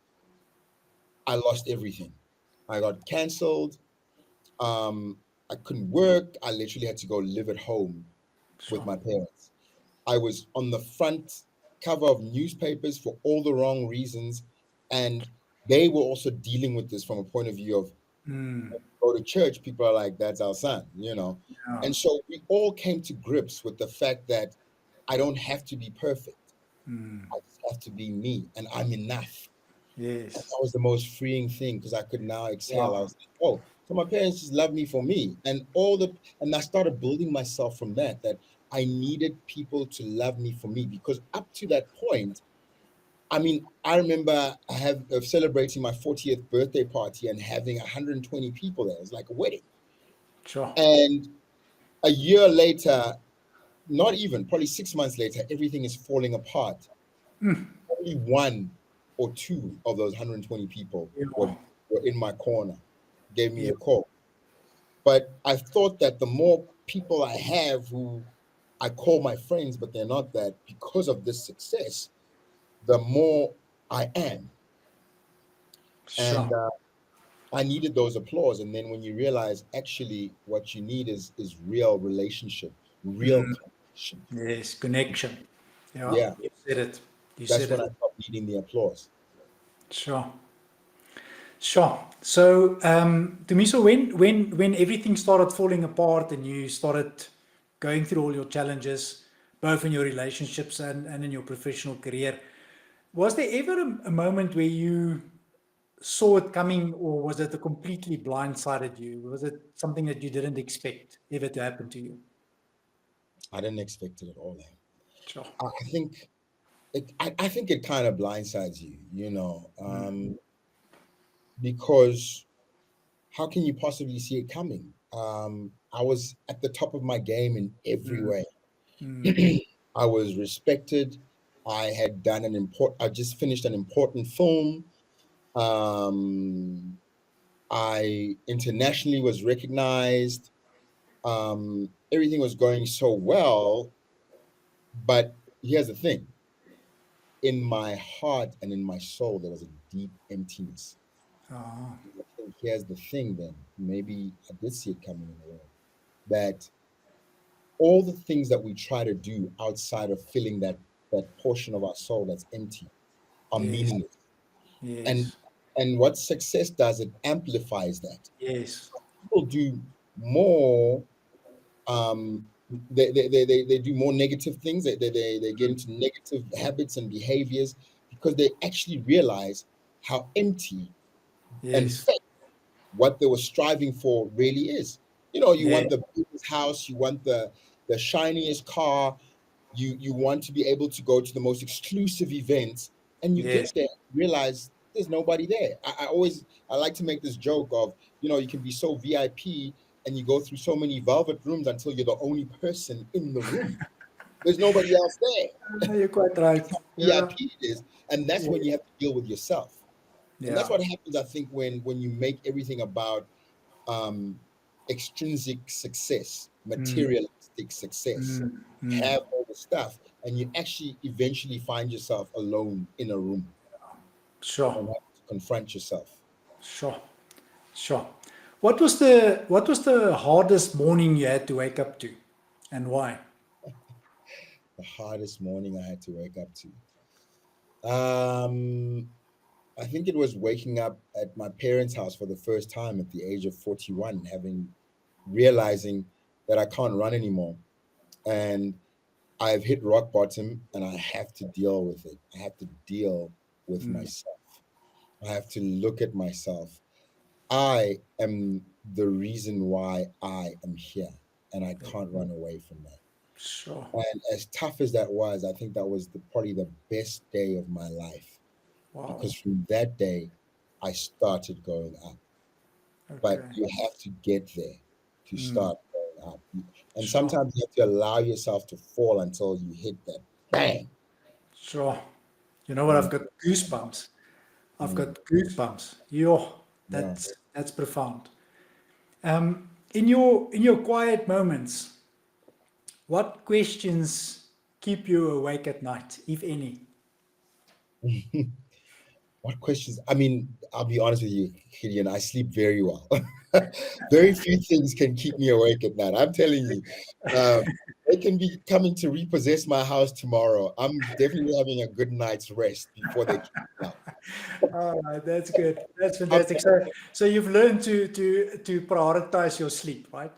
I lost everything. I got canceled. I couldn't work. I literally had to go live at home with Sure. my parents. I was on the front cover of newspapers for all the wrong reasons. And they were also dealing with this from a point of view of, Mm, go to church, people are like, that's our son. yeah. And so we all came to grips with the fact that I don't have to be perfect. Mm, I just have to be me, and I'm enough. And yes. that was the most freeing thing because I could now exhale. I Wow. was like, oh, so my parents just love me for me. And I started building myself from that I needed people to love me for me, because up to that point, I mean, I remember of celebrating my 40th birthday party and having 120 people there. It was like a wedding. Sure. And a year later, not even, probably 6 months later, everything is falling apart. Only one or two of those 120 people were, Yeah. were in my corner, gave me Yeah. a call. But I thought that the more people I have who I call my friends, but they're not that, because of this success, the more I am. And Sure. I needed those applause. And then when you realize actually what you need is real relationship, real Mm, connection. yes. Connection. Yeah. Yeah, You said it. You that's said when it. I stopped needing the applause. Sure. Sure. So, Tumisho, when everything started falling apart and you started going through all your challenges, both in your relationships and in your professional career, was there ever a moment where you saw it coming, or was it a completely blindsided you? Was it something that you didn't expect ever to happen to you? I didn't expect it at all. Sure. I think I think it kind of blindsides you, Mm, because how can you possibly see it coming? I was at the top of my game in every mm, way. mm. I was respected. I just finished an important film. Um, I internationally was recognized. Everything was going so well, but here's the thing: in my heart and in my soul, there was a deep emptiness. Oh, I think here's the thing. Then maybe I did see it coming in a way that all the things that we try to do outside of filling that portion of our soul that's empty are yes, meaningless. And yes, and what success does, it amplifies that. yes, People do more they do more negative things. They get mm, into negative habits and behaviors because they actually realize how empty and yes, fake what they were striving for really is. You yeah, want the biggest house, you want the shiniest car, you want to be able to go to the most exclusive events, and you yes. get there and realize there's nobody there. I like to make this joke of, you can be so VIP and you go through so many velvet rooms until you're the only person in the room. There's nobody else there. You're quite right. Yeah, VIP it is, and that's yeah, when you have to deal with yourself. And that's yeah. what happens, I think, when you make everything about um, extrinsic success, Mm, materialistic success, mm, mm. have all the stuff, and you actually eventually find yourself alone in a room Sure, and have to confront yourself. sure, sure. What was the hardest morning you had to wake up to, and why? The hardest morning I had to wake up to. I think it was waking up at my parents' house for the first time at the age of 41, realizing that I can't run anymore. And I've hit rock bottom and I have to deal with it. I have to deal with Mm, myself. I have to look at myself. I am the reason why I am here, and I can't run away from that. sure. And as tough as that was, I think that was probably the best day of my life, Wow. because from that day, I started going up. But Okay. you have to get there to Mm, start going up. And sure. sometimes you have to allow yourself to fall until you hit that bang. Sure. You know what? Mm, I've got goosebumps. I've mm, got goosebumps. Yo, yeah. that's profound. In your quiet moments, what questions keep you awake at night, if any? What questions? I mean, I'll be honest with you, Gideon, I sleep very well. Very few things can keep me awake at night. I'm telling you, uh, they can be coming to repossess my house tomorrow. I'm definitely having a good night's rest before they kick me out. All right, that's good. That's I'm, fantastic. So you've learned to prioritize your sleep, right?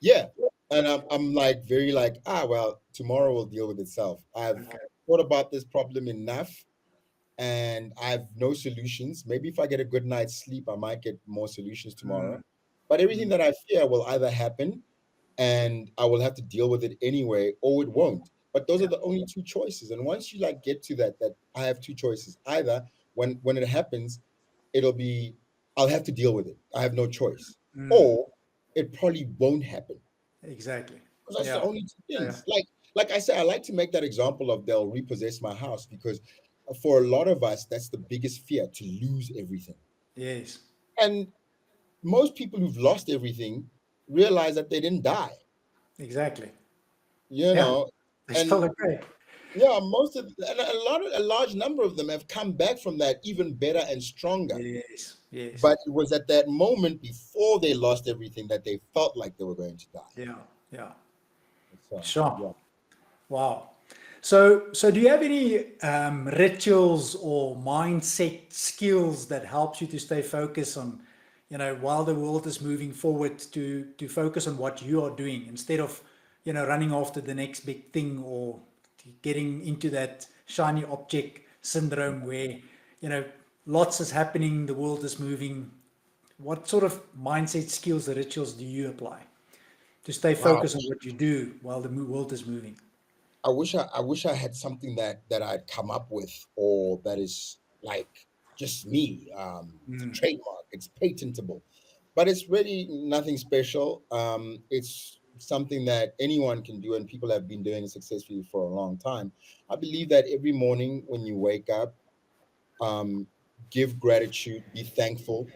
yeah, and I'm like very like, well, tomorrow will deal with itself. I've Okay. thought about this problem enough, and I have no solutions. Maybe if I get a good night's sleep, I might get more solutions tomorrow. Mm, But everything mm, that I fear will either happen and I will have to deal with it anyway, or it won't. But those are yeah. the only two choices. And once you like get to that I have two choices. Either when it happens, it'll be I'll have to deal with it. I have no choice. Mm, Or it probably won't happen. exactly. Because that's the Yeah. only two Yeah. things. Like I said, I like to make that example of they'll repossess my house because for a lot of us, that's the biggest fear, to lose everything. Yes. And most people who've lost everything realize that they didn't die, Exactly. you Yeah. know. They're still And okay. yeah, and a large number of them have come back from that even better and stronger. Yes. Yes. But it was at that moment before they lost everything that they felt like they were going to die. Yeah. Yeah. So Sure. yeah. Wow. So do you have any rituals or mindset skills that helps you to stay focused on, while the world is moving forward, to focus on what you are doing instead of, running after the next big thing, or getting into that shiny object syndrome where, you know, lots is happening, the world is moving. What sort of mindset skills or rituals do you apply to stay Wow. focused on what you do while the world is moving? I wish I had something that I'd come up with, or that is like just me. It's Mm, trademark, it's patentable, but it's really nothing special. It's something that anyone can do, and people have been doing it successfully for a long time. I believe that every morning when you wake up, um, give gratitude, be thankful,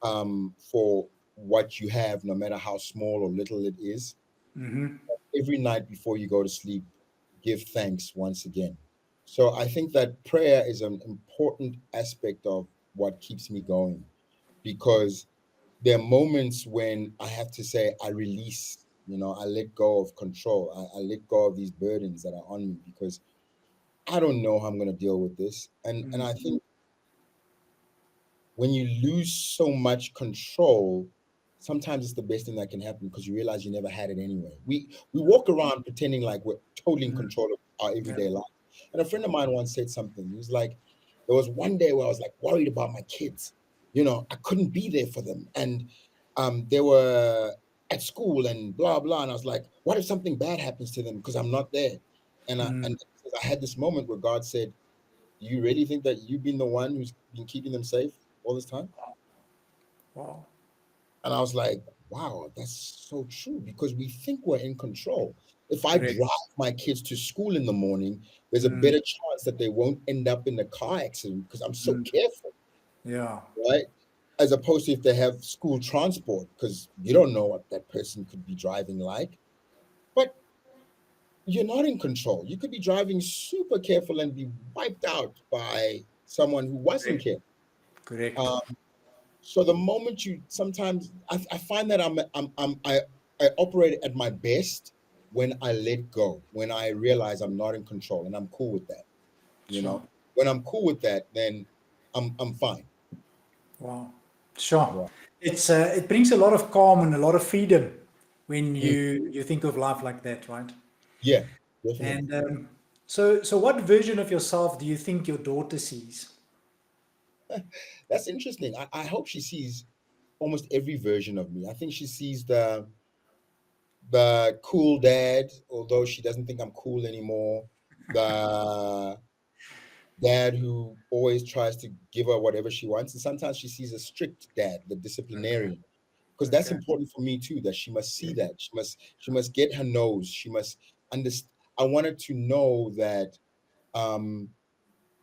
for what you have, no matter how small or little it is. mm-hmm. Every night before you go to sleep, give thanks once again. So I think that prayer is an important aspect of what keeps me going, because there are moments when I have to say, I release, I let go of control. I let go of these burdens that are on me, because I don't know how I'm going to deal with this. And I Mm, think when you lose so much control, sometimes it's the best thing that can happen, because you realize you never had it anyway. We walk around pretending like we're totally in mm, control of our yeah. everyday life. And a friend of mine once said something. He was like, there was one day where I was like worried about my kids. I couldn't be there for them, and they were at school and blah blah. And I was like, what if something bad happens to them because I'm not there? And Mm, I had this moment where God said, do you really think that you've been the one who's been keeping them safe all this time? wow. And I was like, wow, that's so true, because we think we're in control. If I Correct. drive my kids to school in the morning, there's a Mm, better chance that they won't end up in a car accident because I'm so mm, careful, yeah. right? As opposed to if they have school transport, because you don't know what that person could be driving like. But you're not in control. You could be driving super careful and be wiped out by someone who wasn't Correct. careful. Correct. Um, So the moment you sometimes I find that I operate at my best when I let go, when I realize I'm not in control, and I'm cool with that. You Sure. know, when I'm cool with that, then I'm fine. Wow. Sure. Yeah, It brings a lot of calm and a lot of freedom when Mm, you think of life like that, right? yeah, definitely. And so what version of yourself do you think your daughter sees? That's interesting. I hope she sees almost every version of me. I think she sees the cool dad, although she doesn't think I'm cool anymore. The dad who always tries to give her whatever she wants. And sometimes she sees a strict dad, the Okay. disciplinarian, because that's Okay. important for me too, that she must see Yeah. that. She must get her nose. She must understand. I want her to know that um,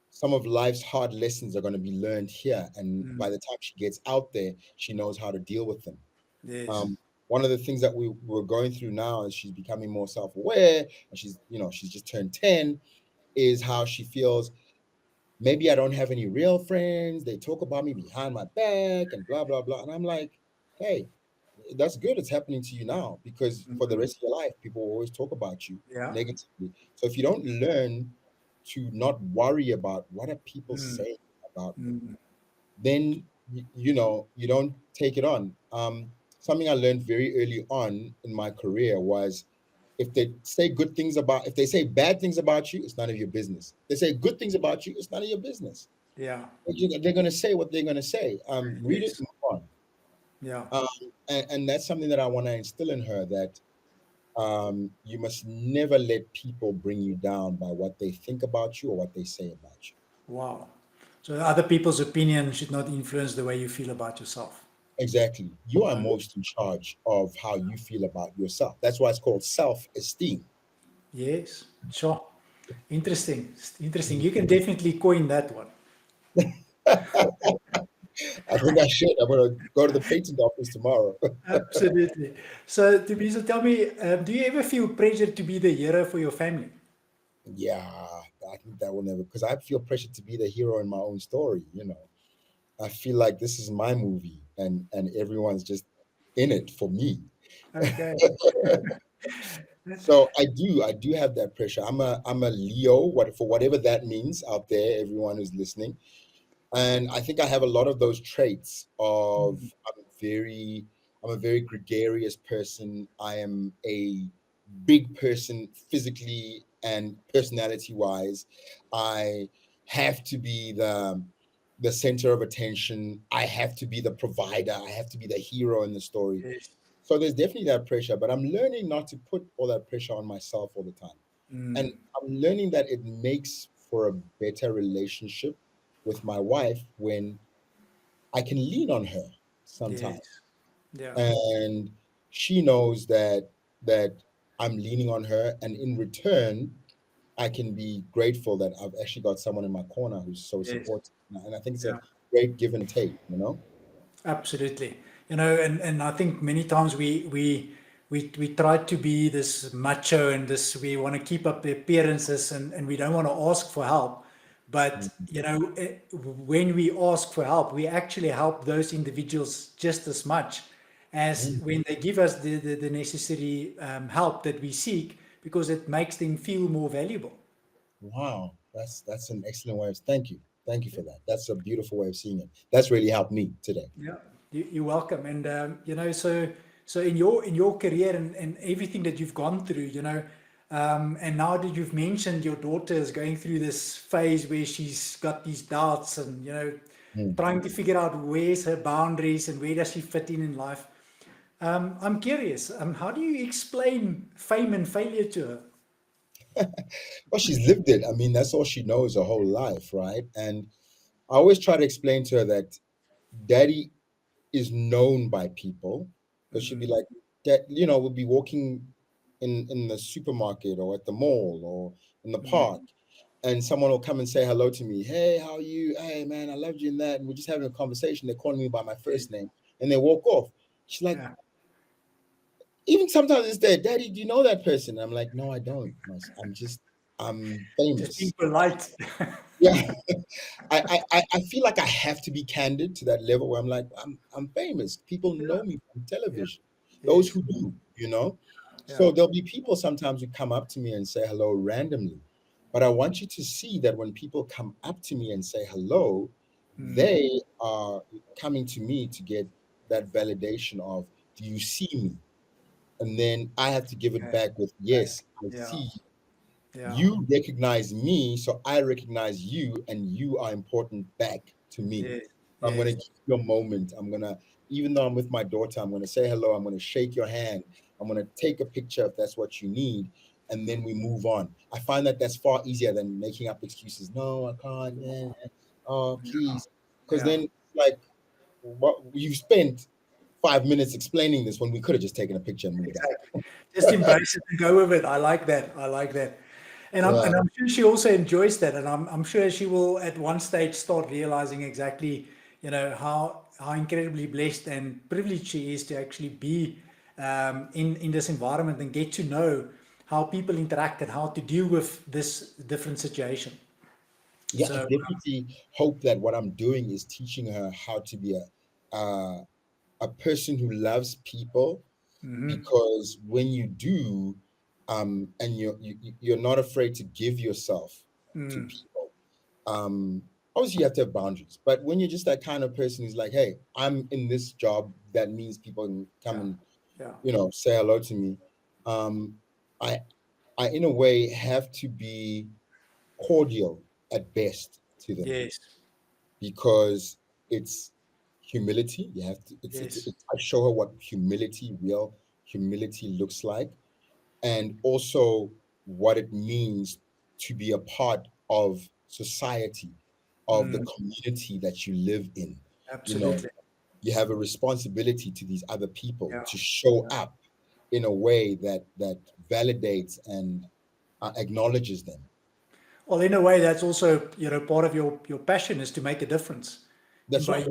some of life's hard lessons are going to be learned here. And Mm, by the time she gets out there, she knows how to deal with them. yes. Um, one of the things that we're going through now is she's becoming more self-aware, and she's just turned 10, is how she feels maybe I don't have any real friends. They talk about me behind my back and blah, blah, blah. And I'm like, hey, that's good. It's happening to you now, because for the Mm, rest of your life, people will always talk about you yeah. negatively. So if you don't learn to not worry about what are people Mm, saying about me, mm, then you don't take it on. Something I learned very early on in my career was, if they say bad things about you, it's none of your business. They say good things about you, it's none of your business. yeah. They're going to say what they're going to say. Read it Yes. and move Yeah. on. And that's something that I want to instill in her, that you must never let people bring you down by what they think about you or what they say about you. Wow. So other people's opinion should not influence the way you feel about yourself. Exactly. You are Uh, most in charge of how you feel about yourself. That's why it's called self-esteem. yes. Sure. Interesting. Interesting. You can definitely coin that one. I think I should. I'm going to go to the patent office tomorrow. Absolutely. So, Tumisho, tell me, do you ever feel pressure to be the hero for your family? Yeah, I think that will never, because I feel pressure to be the hero in my own story. I feel like this is my movie, and everyone's just in it for me. Okay. So I do have that pressure. I'm a Leo, for whatever that means out there, everyone who's listening. And I think I have a lot of those traits of Mm, I'm a very gregarious person. I am a big person physically and personality wise. I have to be the center of attention. I have to be the provider. I have to be the hero in the story. yes. So there's definitely that pressure, but I'm learning not to put all that pressure on myself all the time. And Mm. I'm learning that it makes for a better relationship with my wife when I can lean on her Yes. sometimes. Yeah. And she knows that I'm leaning on her, and in return I can be grateful that I've actually got someone in my corner who's so Yes. supportive. And I think it's a Yeah. great give and take, you know? Absolutely. And I think many times we try to be this macho and this we want to keep up the appearances and we don't want to ask for help. But when we ask for help, we actually help those individuals just as much as Mhm. when they give us the necessary help that we seek because it makes them feel more valuable. Wow, that's an excellent way of thank you for that. That's a beautiful way of seeing it. That's really helped me today. Yeah, you're welcome. And so in your career and everything that you've gone through, and now that you've mentioned your daughter is going through this phase where she's got these doubts and Mm. trying to figure out where's her boundaries and where does she fit in life. I'm curious. How do you explain fame and failure to her? Well, she's lived it. I mean, that's all she knows her whole life, right? And I always try to explain to her that daddy is known by people, because she'd be Mm, like, that, we'll be walking in the supermarket or at the mall or in the mm, park, and someone will come and say hello to me. Hey, how are you? Hey, man, I loved you in that. And we're just having a conversation. They're calling me by my yes, first name, and they walk off. She's like, yeah, even sometimes it's there, Daddy, do you know that person? I'm like, no, I don't. I'm just being famous. polite. Yeah. I feel like I have to be candid to that level where I'm like, I'm famous. People Yeah, know me from yeah, television. Those yes, who do, you know. yeah, So there'll be people sometimes who come up to me and say hello randomly. But I want you to see that when people come up to me and say hello, mm, they are coming to me to get that validation of, do you see me? And then I have to give it okay, back with, okay, yes, I yeah, see. yeah, You recognize me, so I recognize you, and you are important back to me. yes, I'm going to yes. give you a moment. Even though I'm with my daughter, I'm going to say hello. I'm going to shake your hand. I'm going to take a picture if that's what you need. And then we move on. I find that that's far easier than making up excuses. No, I can't. Oh, please. Because Yeah, then, like, what you've spent 5 minutes explaining this when we could have just taken a picture and moved on. exactly. Just embrace it and go with it. I like that. I like that. And I'm Yeah. and I'm sure she also enjoys that. And I'm sure she will at one stage start realizing exactly, how incredibly blessed and privileged she is to actually be in this environment and get to know how people interact and how to deal with this different situation. Yeah, I So definitely hope that what I'm doing is teaching her how to be a person who loves people, mhm, because when you do, and you're not afraid to give yourself to mm, people. Obviously, you have to have boundaries, but when you're just that kind of person who's like, "Hey, I'm in this job," that means people can come yeah, and yeah, say hello to me. Um, I I in a way have to be cordial at best to them, yes, because it's humility. You have to. yes, I show her what real humility looks like, and also what it means to be a part of society, of the mm, community that you live in. You know, absolutely, you have a responsibility to these other people yeah. to show Yeah. up in a way that validates and acknowledges them. Well, in a way, that's also part of your passion is to make a difference, and That's by right.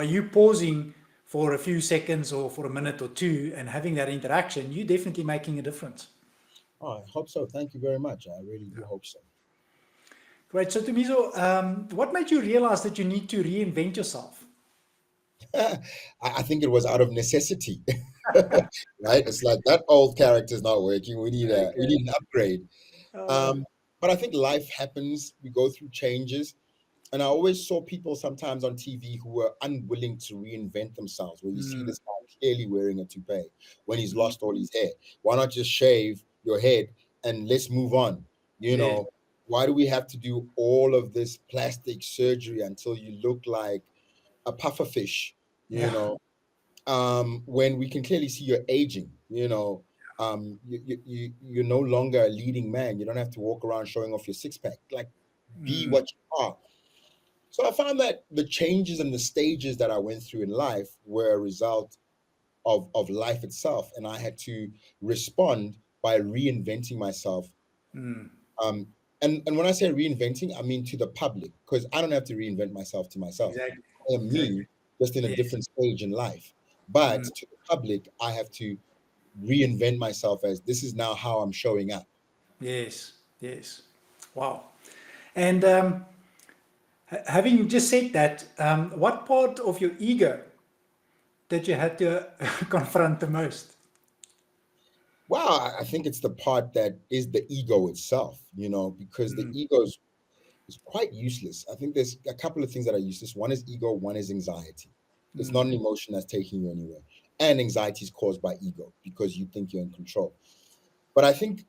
you pausing for a few seconds or for a minute or two and having that interaction, you're definitely making a difference. Oh, I hope so. Thank you very much. I really do hope so. Great. So, Tumiso, what made you realize that you need to reinvent yourself? I think it was out of necessity, right? It's like that old character is not working. We Okay. need an upgrade. Uh, Um, but I think life happens. We go through changes, and I always saw people sometimes on TV who were unwilling to reinvent themselves. Where you see mm, this guy clearly wearing a toupee when he's mm, lost all his hair. Why not just shave your head and let's move on? You yes. know, why do we have to do all of this plastic surgery until you look like a puffer fish? You Yeah. know, when we can clearly see you're aging. you're no longer a leading man. You don't have to walk around showing off your six pack. Like, be Mm, what you are. So I found that the changes and the stages that I went through in life were a result of life itself, and I had to respond by reinventing myself. mm, Um, and when I say reinventing, I mean to the public, because I don't have to reinvent myself to myself. exactly. I am Exactly. me, just in a Yes. different stage in life. But Mm, to the public, I have to reinvent myself as this is now how I'm showing up. yes. Yes. Wow. And having just said that, what part of your ego that you had to confront the most? Well, I think it's the part that is the ego itself, because the Mm, ego is quite useless. I think there's a couple of things that are useless. One is ego, one is anxiety. It's mm, not an emotion that's taking you anywhere. And anxiety is caused by ego because you think you're in control. But I think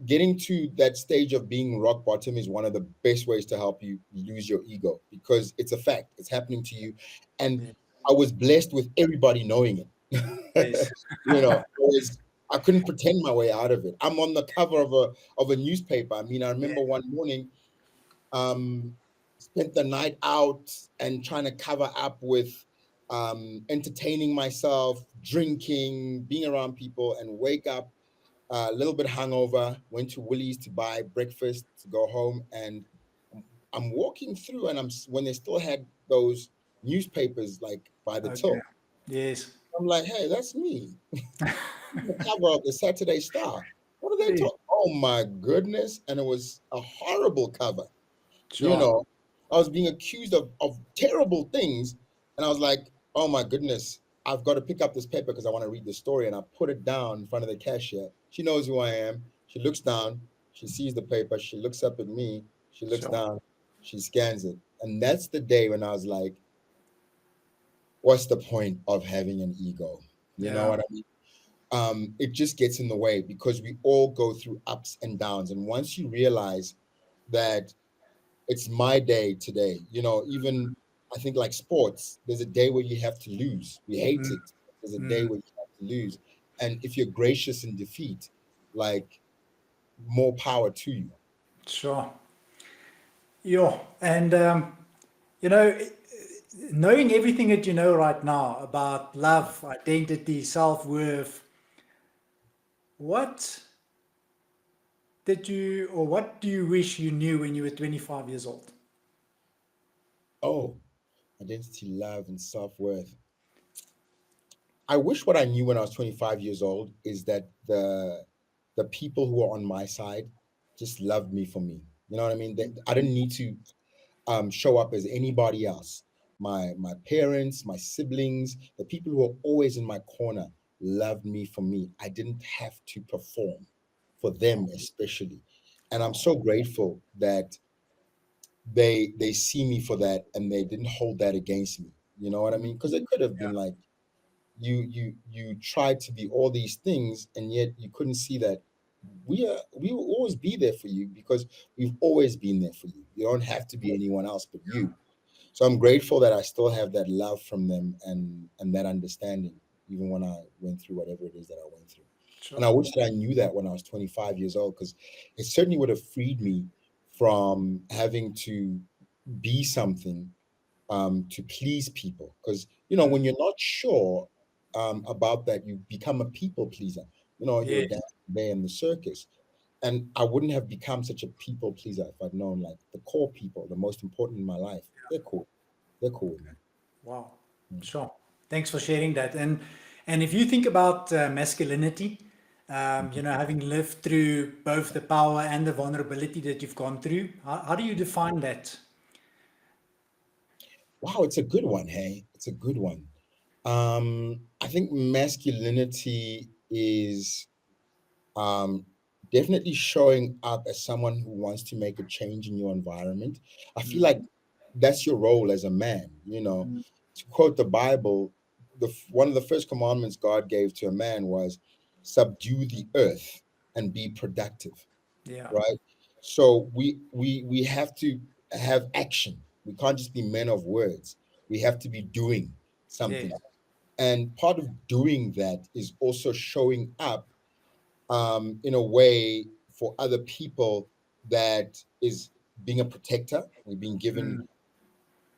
getting to that stage of being rock bottom is one of the best ways to help you lose your ego because it's a fact. It's happening to you. And yes. I was blessed with everybody knowing it. Yes. I couldn't pretend my way out of it. I'm on the cover of a newspaper. I mean, I Yeah. remember one morning um, spent the night out and trying to cover up with entertaining myself, drinking, being around people, and wake up a little bit hungover. Went to Woolies to buy breakfast to go home, and I'm walking through, and when they still had those newspapers like by the Okay. till. Yes. I'm like, hey, that's me. The cover of the Saturday Star. What are they Yes. talking? Oh my goodness! And it was a horrible cover. you Sure. know I was being accused of terrible things, and I was like, oh my goodness, I've got to pick up this paper because I want to read the story. And I put it down in front of the cashier. She knows who I am. She looks down, she sees the paper, she looks up at me, she looks Sure. down, she scans it. And that's the day when I was like, what's the point of having an ego? You know Yeah. what I mean? It just gets in the way because we all go through ups and downs, and once you realize that it's my day today. Even I think like sports, there's a day where you have to lose. We hate Mm, it. There's a day mm, where you have to lose. And if you're gracious in defeat, like, more power to you. sure. Yeah. And, you know, knowing everything that you know right now about love, identity, self worth, what what do you wish you knew when you were 25 years old? Oh, identity, love, and self-worth. I wish what I knew when I was 25 years old is that the people who are on my side just loved me for me. You know what I mean? I didn't need to show up as anybody else. My parents, my siblings, the people who were always in my corner loved me for me. I didn't have to perform for them, especially. And I'm so grateful that they see me for that and they didn't hold that against me. You know what I mean? Because it could have been like you tried to be all these things and yet you couldn't see that we will always be there for you because we've always been there for you. You don't have to be anyone else but you. So I'm grateful that I still have that love from them and that understanding, even when I went through whatever it is that I went through. And I Sure. wish that I knew that when I was 25 years old, because it certainly would have freed me from having to be something to please people. Because Mm, when you're not sure about that, you become a people pleaser. You're yes. down there in the circus, and I wouldn't have become such a people pleaser if I'd known like the core people, the most important in my life. They're cool. They're cool with me. Wow. Mm. Sure. Thanks for sharing that. And if you think about masculinity, Mhm. having lived through both the power and the vulnerability that you've gone through, how do you define that? Wow, it's a good one. Hey, it's a good one. I think masculinity is um, definitely showing up as someone who wants to make a change in your environment. I feel Mm, like that's your role as a man. mm, To quote the Bible, one of the first commandments God gave to a man was subdue the earth and be productive, yeah. right? So we have to have action. We can't just be men of words. We have to be doing Yes. something. And part of doing that is also showing up, in a way for other people that is being a protector. We've been given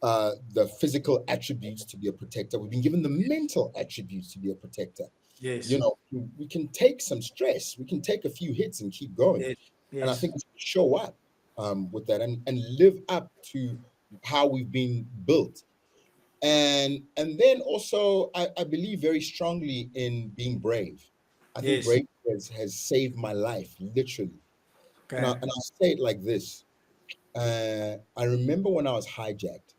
Mm. the physical attributes to be a protector. We've been given the mental attributes to be a protector. You Yes. know, we can take some stress, we can take a few hits and keep going. Yes. And I Yes. think we should show up with that and live up to how we've been built. And then also, I believe very strongly in being brave. I think Yes. brave has saved my life, literally. Okay. And I'll say it like this. I remember when I was hijacked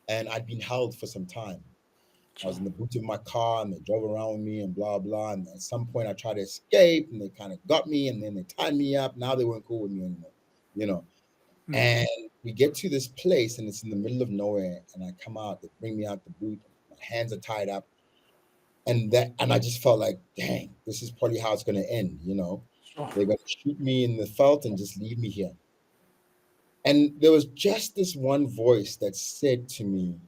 and I'd been held for some time. I Sure. was in the boot of my car and they drove around with me and blah blah. And at some point I tried to escape and they kind of got me and then they tied me up. Now they weren't cool with me anymore, you know. Mm. And we get to this place and it's in the middle of nowhere. And I come out, they bring me out the boot, my hands are tied up. And I just felt like, dang, this is probably how it's gonna end, you know. Sure. They're gonna shoot me in the felt and just leave me here. And there was just this one voice that said to me,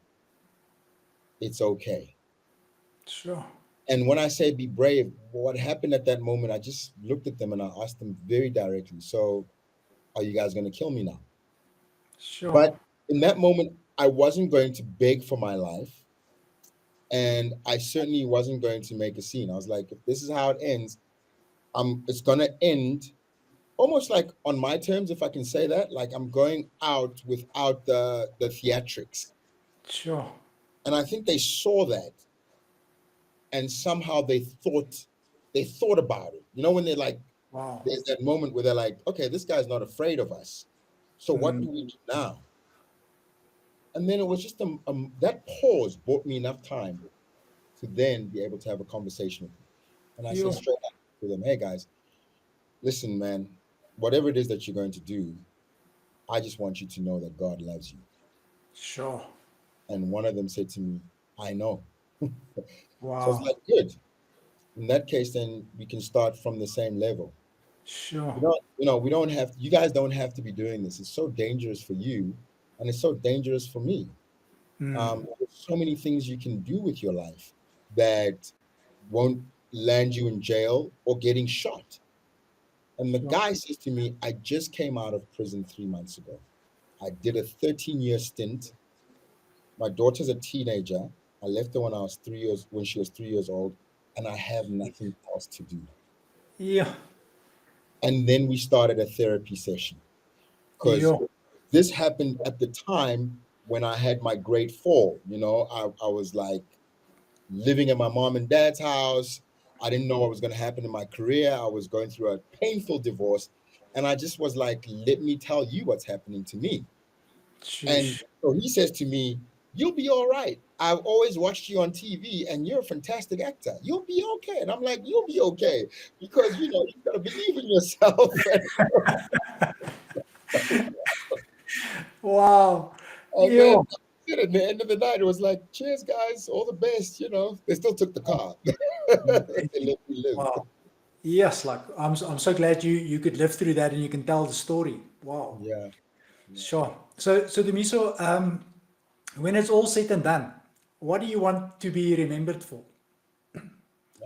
it's okay. Sure. And when I say be brave, what happened at that moment, I just looked at them and I asked them very directly, so are you guys going to kill me now? Sure. But in that moment, I wasn't going to beg for my life. And I certainly wasn't going to make a scene. I was like, if this is how it ends, it's going to end almost like on my terms, if I can say that. Like I'm going out without the theatrics. Sure. And I think they saw that and somehow they thought about it. You know, when they're like, Wow. there's that moment where they're like, okay, this guy's not afraid of us. So what Mm. do we do now? And then it was just that pause bought me enough time to then be able to have a conversation with them. And I said You. straight up to them, hey guys, listen, man, whatever it is that you're going to do, I just want you to know that God loves you. Sure. And one of them said to me, I know. So I was Wow. like, good. In that case, then we can start from the same level. Sure. We don't have, you guys don't have to be doing this. It's so dangerous for you and it's so dangerous for me. Mm. There's so many things you can do with your life that won't land you in jail or getting shot. And the Sure. guy says to me, I just came out of prison 3 months ago. I did a 13-year stint. My daughter's a teenager. I left her when she was 3 years old, and I have nothing else to do. Yeah. And then we started a therapy session because Yeah. this happened at the time when I had my grade four. You know, I was like living at my mom and dad's house. I didn't know what was going to happen in my career. I was going through a painful divorce. And I just was like, let me tell you what's happening to me. And Sheesh. so he says to me, you'll be all right. I've always watched you on TV and you're a fantastic actor. You'll be okay. And I'm like, you'll be okay because, you got to believe in yourself. Wow. And then You. at the end of the night, it was like, cheers, guys, all the best. They still took the car. They Amazing. let me live. Wow. Yes, like I'm so glad you could live through that and you can tell the story. Wow. Yeah, yeah. Sure. So Demiso, when it's all said and done, what do you want to be remembered for? That's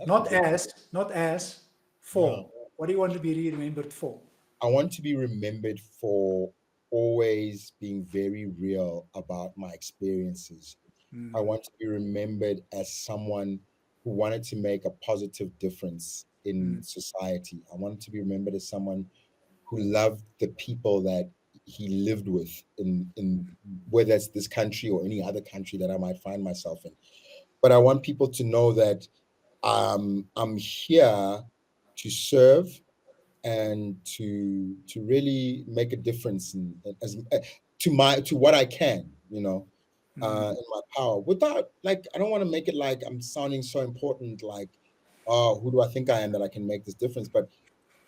a Not good. as, not as, No, for. What do you want to be remembered for? I want to be remembered for always being very real about my experiences. I Mm. want to be remembered as someone who wanted to make a positive difference in Mm. society. I wanted to be remembered as someone who loved the people that he lived with in whether it's this country or any other country that I might find myself in. But I want people to know that I'm here to serve and to really make a difference as to what I can, Mm. in my power. Without like, I don't want to make it like I'm sounding so important, like, oh, who do I think I am that I can make this difference? But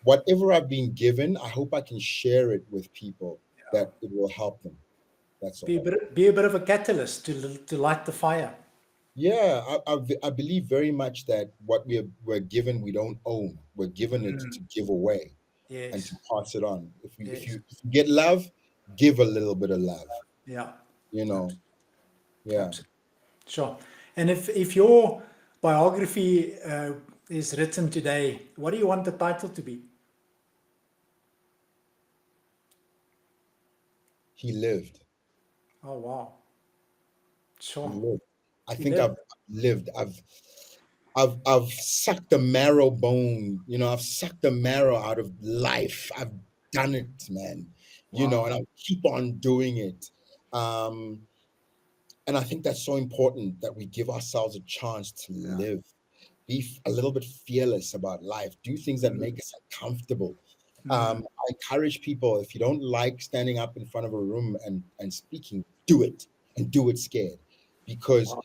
whatever I've been given, I hope I can share it with people that it will help them. That's all. Be a bit of a catalyst to light the fire. Yeah, I believe very much that what we're given, we don't own. We're given it Mm. to give away and to Yes. pass it on. Yes. If you get love, give a little bit of love. Yeah. You know, yeah. Absolutely. Sure. And if your biography is written today, what do you want the title to be? He lived. Oh, wow. He Sure. lived. I He think lived. I've lived. I've sucked the marrow bone. I've sucked the marrow out of life. I've done it, man. Wow. And I'll keep on doing it. Um, and I think that's so important that we give ourselves a chance to Yeah. live. Be a little bit fearless about life. Do things that Mm, make us uncomfortable. mm, I encourage people, if you don't like standing up in front of a room and speaking, do it, and do it scared, because wow.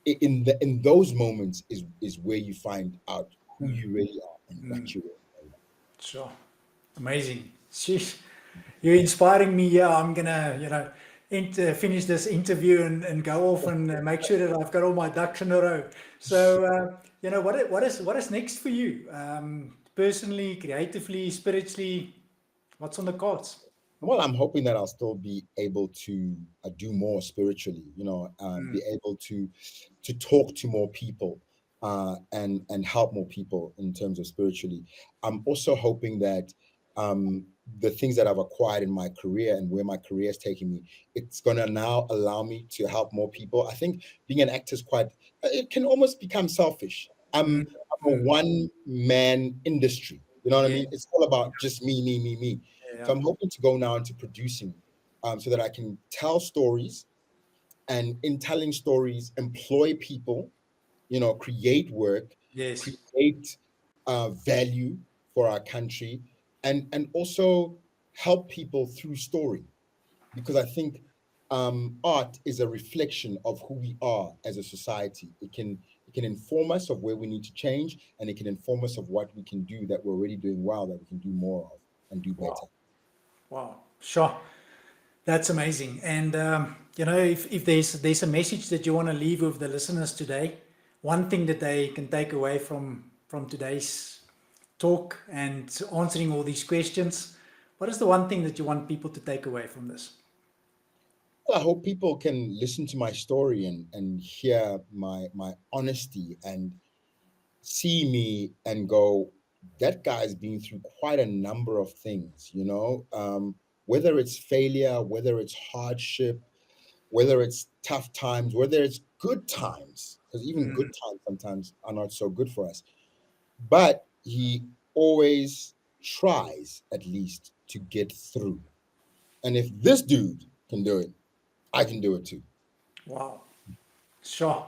in those moments is where you find out who Mm, you really are and mm. what you really are. Sure. Amazing. Sheesh. You're inspiring me. Yeah, I'm gonna, finish this interview and go off and make sure that I've got all my ducks in a row. So, what is next for you? Personally, creatively, spiritually, what's on the cards? Well, I'm hoping that I'll still be able to do more spiritually, Mm, be able to talk to more people, and help more people in terms of spiritually. I'm also hoping that um, the things that I've acquired in my career and where my career is taking me, it's going to now allow me to help more people. I think being an actor is it can almost become selfish. mm, I'm a mm. one man industry. You know what I Yeah, mean? It's all about just me, me, me, me. So yeah. I'm hoping to go now into producing, so that I can tell stories, and in telling stories, employ people, create work, Yes. create value for our country, and also help people through story, because I think art is a reflection of who we are as a society. It can inform us of where we need to change, and it can inform us of what we can do that we're already doing well, that we can do more of and do better. Wow. Wow. Sure. That's amazing. And if there's a message that you want to leave with the listeners today, one thing that they can take away from today's talk and answering all these questions, what is the one thing that you want people to take away from this? Well, I hope people can listen to my story and hear my honesty and see me and go, that guy's been through quite a number of things, whether it's failure, whether it's hardship, whether it's tough times, whether it's good times, because even good Mm, times sometimes are not so good for us. But he always tries at least to get through. And if this dude can do it, I can do it too. wow. Sure.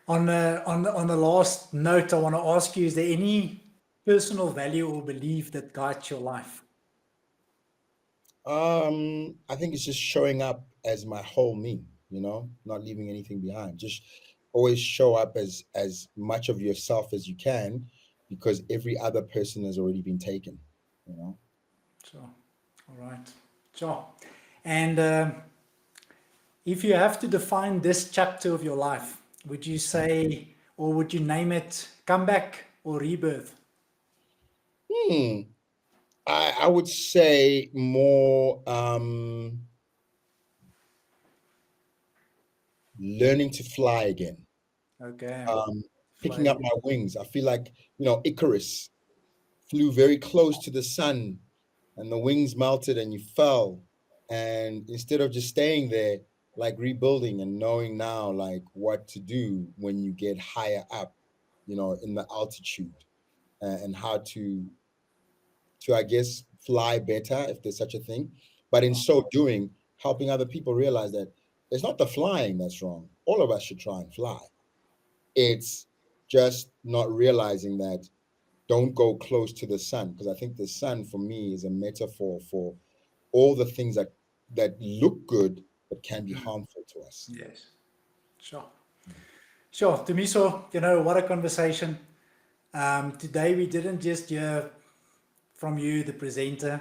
On the last note, I want to ask you: is there any personal value or belief that guides your life? I think it's just showing up as my whole me, not leaving anything behind. Just always show up as much of yourself as you can, because every other person has already been taken, you know. Sure. All right. Sure. And if you have to define this chapter of your life, would you say, or would you name it comeback or rebirth? Hmm. I would say more learning to fly again. Okay. Um, Picking Fly. up my wings. I feel like, Icarus flew very close to the sun, and the wings melted and you fell. And instead of just staying there, like rebuilding and knowing now, like what to do when you get higher up, in the altitude, and how to, I guess, fly better, if there's such a thing. But in so doing, helping other people realize that it's not the flying that's wrong. All of us should try and fly. It's just not realizing that, don't go close to the sun, because I think the sun for me is a metaphor for all the things that look good but can be Mm, harmful to us. yes. Sure. Sure. Tumisho, what a conversation. Today we didn't just hear from you, the presenter.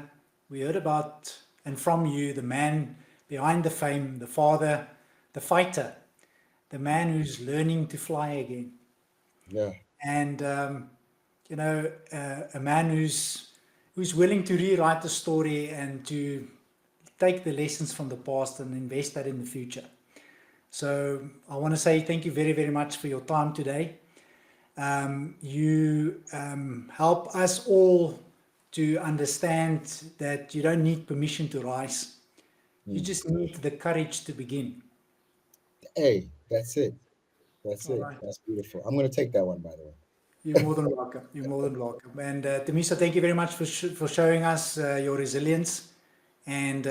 We heard about and from you, the man behind the fame, the father, the fighter, the man who's learning to fly again. Yeah. And a man who's willing to rewrite the story and to take the lessons from the past and invest that in the future. So I want to say thank you very, very much for your time today. You help us all to understand that you don't need permission to rise. You Mm. just need the courage to begin. Hey, that's it. That's All it. right. That's beautiful. I'm going to take that one, by the way. You're more than welcome. You're more than welcome. And Tumisho, thank you very much for showing us your resilience, and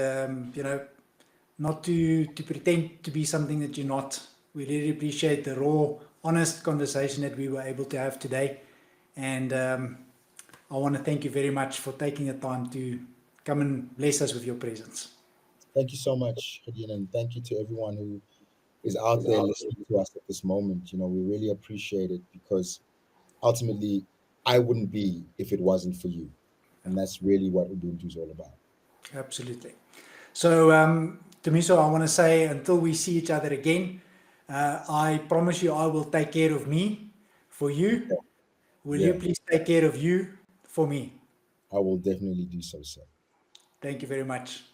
not to pretend to be something that you're not. We really appreciate the raw, honest conversation that we were able to have today, and I want to thank you very much for taking the time to come and bless us with your presence. Thank you so much, Hadina, and thank you to everyone who is out there listening to us at this moment. We really appreciate it because ultimately, I wouldn't be if it wasn't for you. And that's really what Ubuntu is all about. Absolutely. So, Tumisho, I want to say until we see each other again, I promise you I will take care of me for you. Will you Yeah, please take care of you for me? I will definitely do so, sir. Thank you very much.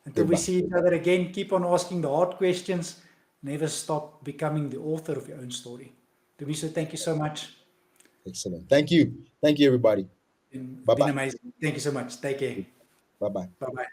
Until we Goodbye. see each other again, keep on asking the hard questions. Never stop becoming the author of your own story. Tumisho, thank you so much. Excellent. Thank you. Thank you, everybody. It's Bye been bye. amazing. Thank you so much. Take care. Bye bye. Bye bye.